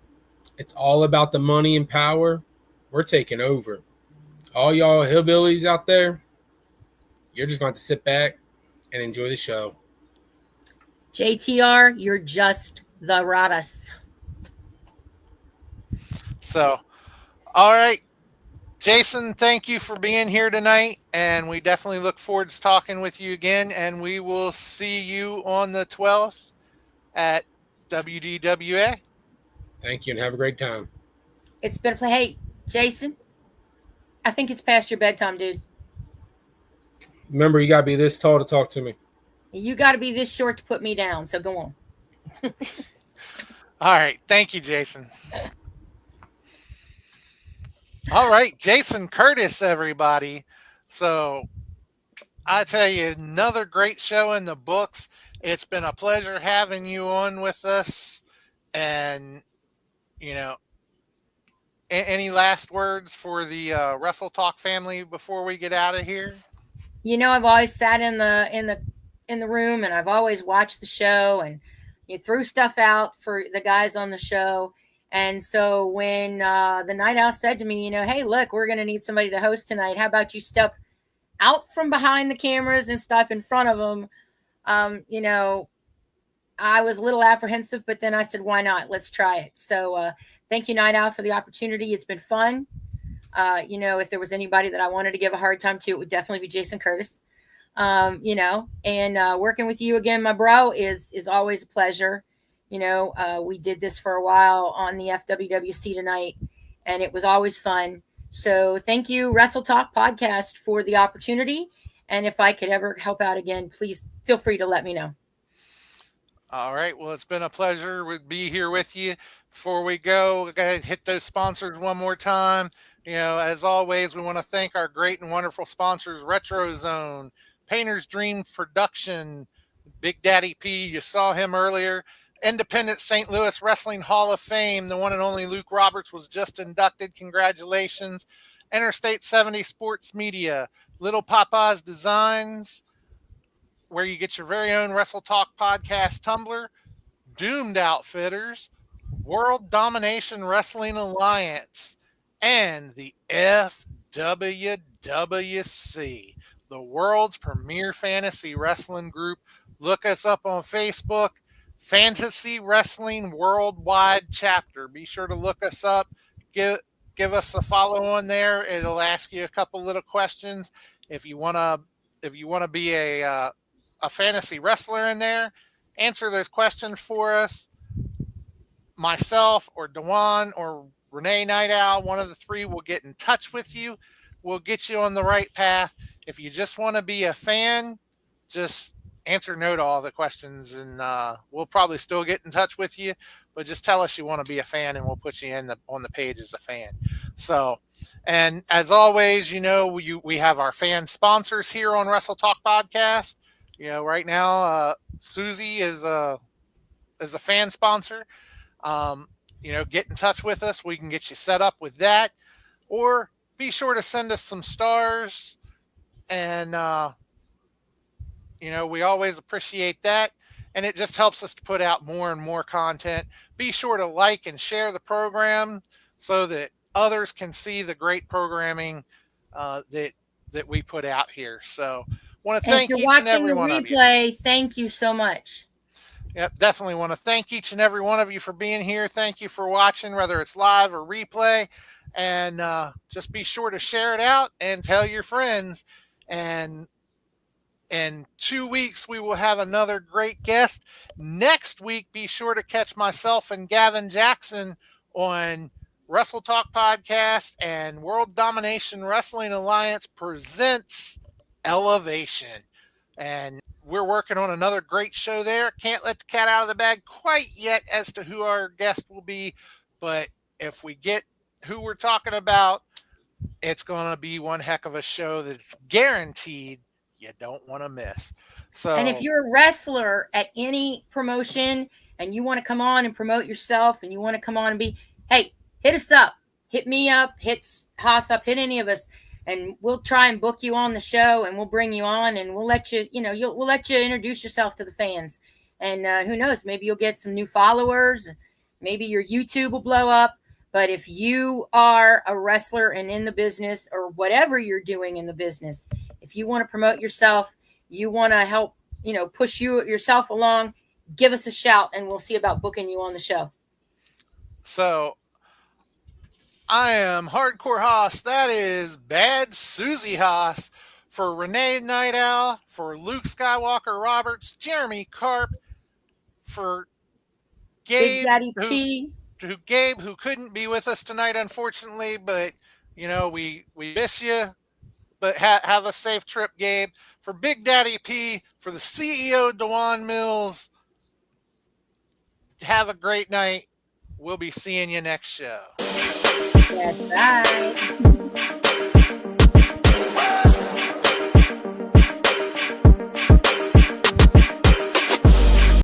It's all about the money and power. We're taking over. All y'all hillbillies out there, you're just going to sit back and enjoy the show. JTR, you're just the Radas. So, all right. Jason, thank you for being here tonight, and we definitely look forward to talking with you again, and we will see you on the 12th at WDWA. Thank you, and have a great time. It's been a play. Hey, Jason, I think it's past your bedtime, dude. Remember, you got to be this tall to talk to me. You got to be this short to put me down, so go on. All right. Thank you, Jason. All right. Jason Curtis, everybody. So I tell you, another great show in the books. It's been a pleasure having you on with us. And, any last words for the Wrestle Talk family before we get out of here? I've always sat in the room, and I've always watched the show, and you threw stuff out for the guys on the show. And so when the Night Owl said to me, hey, look, we're going to need somebody to host tonight. How about you step out from behind the cameras and step in front of them? I was a little apprehensive, but then I said, why not? Let's try it. So thank you, Night Owl, for the opportunity. It's been fun. If there was anybody that I wanted to give a hard time to, it would definitely be Jason Curtis. And working with you again, my bro, is always a pleasure. We did this for a while on the FWWC tonight, and it was always fun. So thank you, Wrestle Talk Podcast, for the opportunity. And if I could ever help out again, please feel free to let me know. All right. Well, it's been a pleasure to be here with you. Before we go, we're going to hit those sponsors one more time. As always, we want to thank our great and wonderful sponsors, Retro Zone, Painter's Dream Production, Big Daddy P, you saw him earlier, Independent St. Louis Wrestling Hall of Fame, the one and only Luke Roberts was just inducted. Congratulations. Interstate 70 Sports Media, Little Papa's Designs, where you get your very own Wrestle Talk Podcast tumbler, Doomed Outfitters, World Domination Wrestling Alliance, and the FWWC, the world's premier fantasy wrestling group. Look us up on Facebook, Fantasy Wrestling Worldwide Chapter. Be sure to look us up. Give us a follow on there. It'll ask you a couple little questions. If you want to be a fantasy wrestler in there, answer those questions for us. Myself or Dewan or Renee Night Owl, one of the three, will get in touch with you. We'll get you on the right path. If you just want to be a fan, just answer no to all the questions, and we'll probably still get in touch with you. But just tell us you want to be a fan, and we'll put you on the page as a fan. So, and as always, we have our fan sponsors here on Wrestle Talk Podcast. Right now, Susie is a fan sponsor. Get in touch with us. We can get you set up with that, or be sure to send us some stars. And, we always appreciate that. and it just helps us to put out more and more content. Be sure to like and share the program so that others can see the great programming that we put out here. So want to And if thank you're each and watching every the one of you. replay, thank you so much. Yep, definitely want to thank each and every one of you for being here. Thank you for watching, whether it's live or replay. And just be sure to share it out and tell your friends. And in 2 weeks, we will have another great guest. Next week, be sure to catch myself and Gavin Jackson on Wrestle Talk Podcast, and World Domination Wrestling Alliance presents Elevation. And we're working on another great show there. Can't let the cat out of the bag quite yet as to who our guest will be. But if we get who we're talking about, it's going to be one heck of a show that's guaranteed you don't want to miss. So, And if you're a wrestler at any promotion and you want to come on and promote yourself and you want to come on and be, hey, hit us up, hit me up, hit Haas up, hit any of us, and we'll try and book you on the show, and we'll bring you on, and we'll let you, we'll let you introduce yourself to the fans. And who knows, maybe you'll get some new followers, maybe your YouTube will blow up. But if you are a wrestler and in the business, or whatever you're doing in the business, if you want to promote yourself, you want to help, push yourself along, give us a shout, and we'll see about booking you on the show. So I am Hardcore Haas. That is Bad Susie Haas. For Renee Night Owl, for Luke Skywalker Roberts, Jeremy Karp, for Gabe, Big Daddy P. Gabe, who couldn't be with us tonight, unfortunately, but we miss you. But have a safe trip, Gabe. For Big Daddy P, for the CEO, Dewan Mills, have a great night. We'll be seeing you next show. Yes, bye.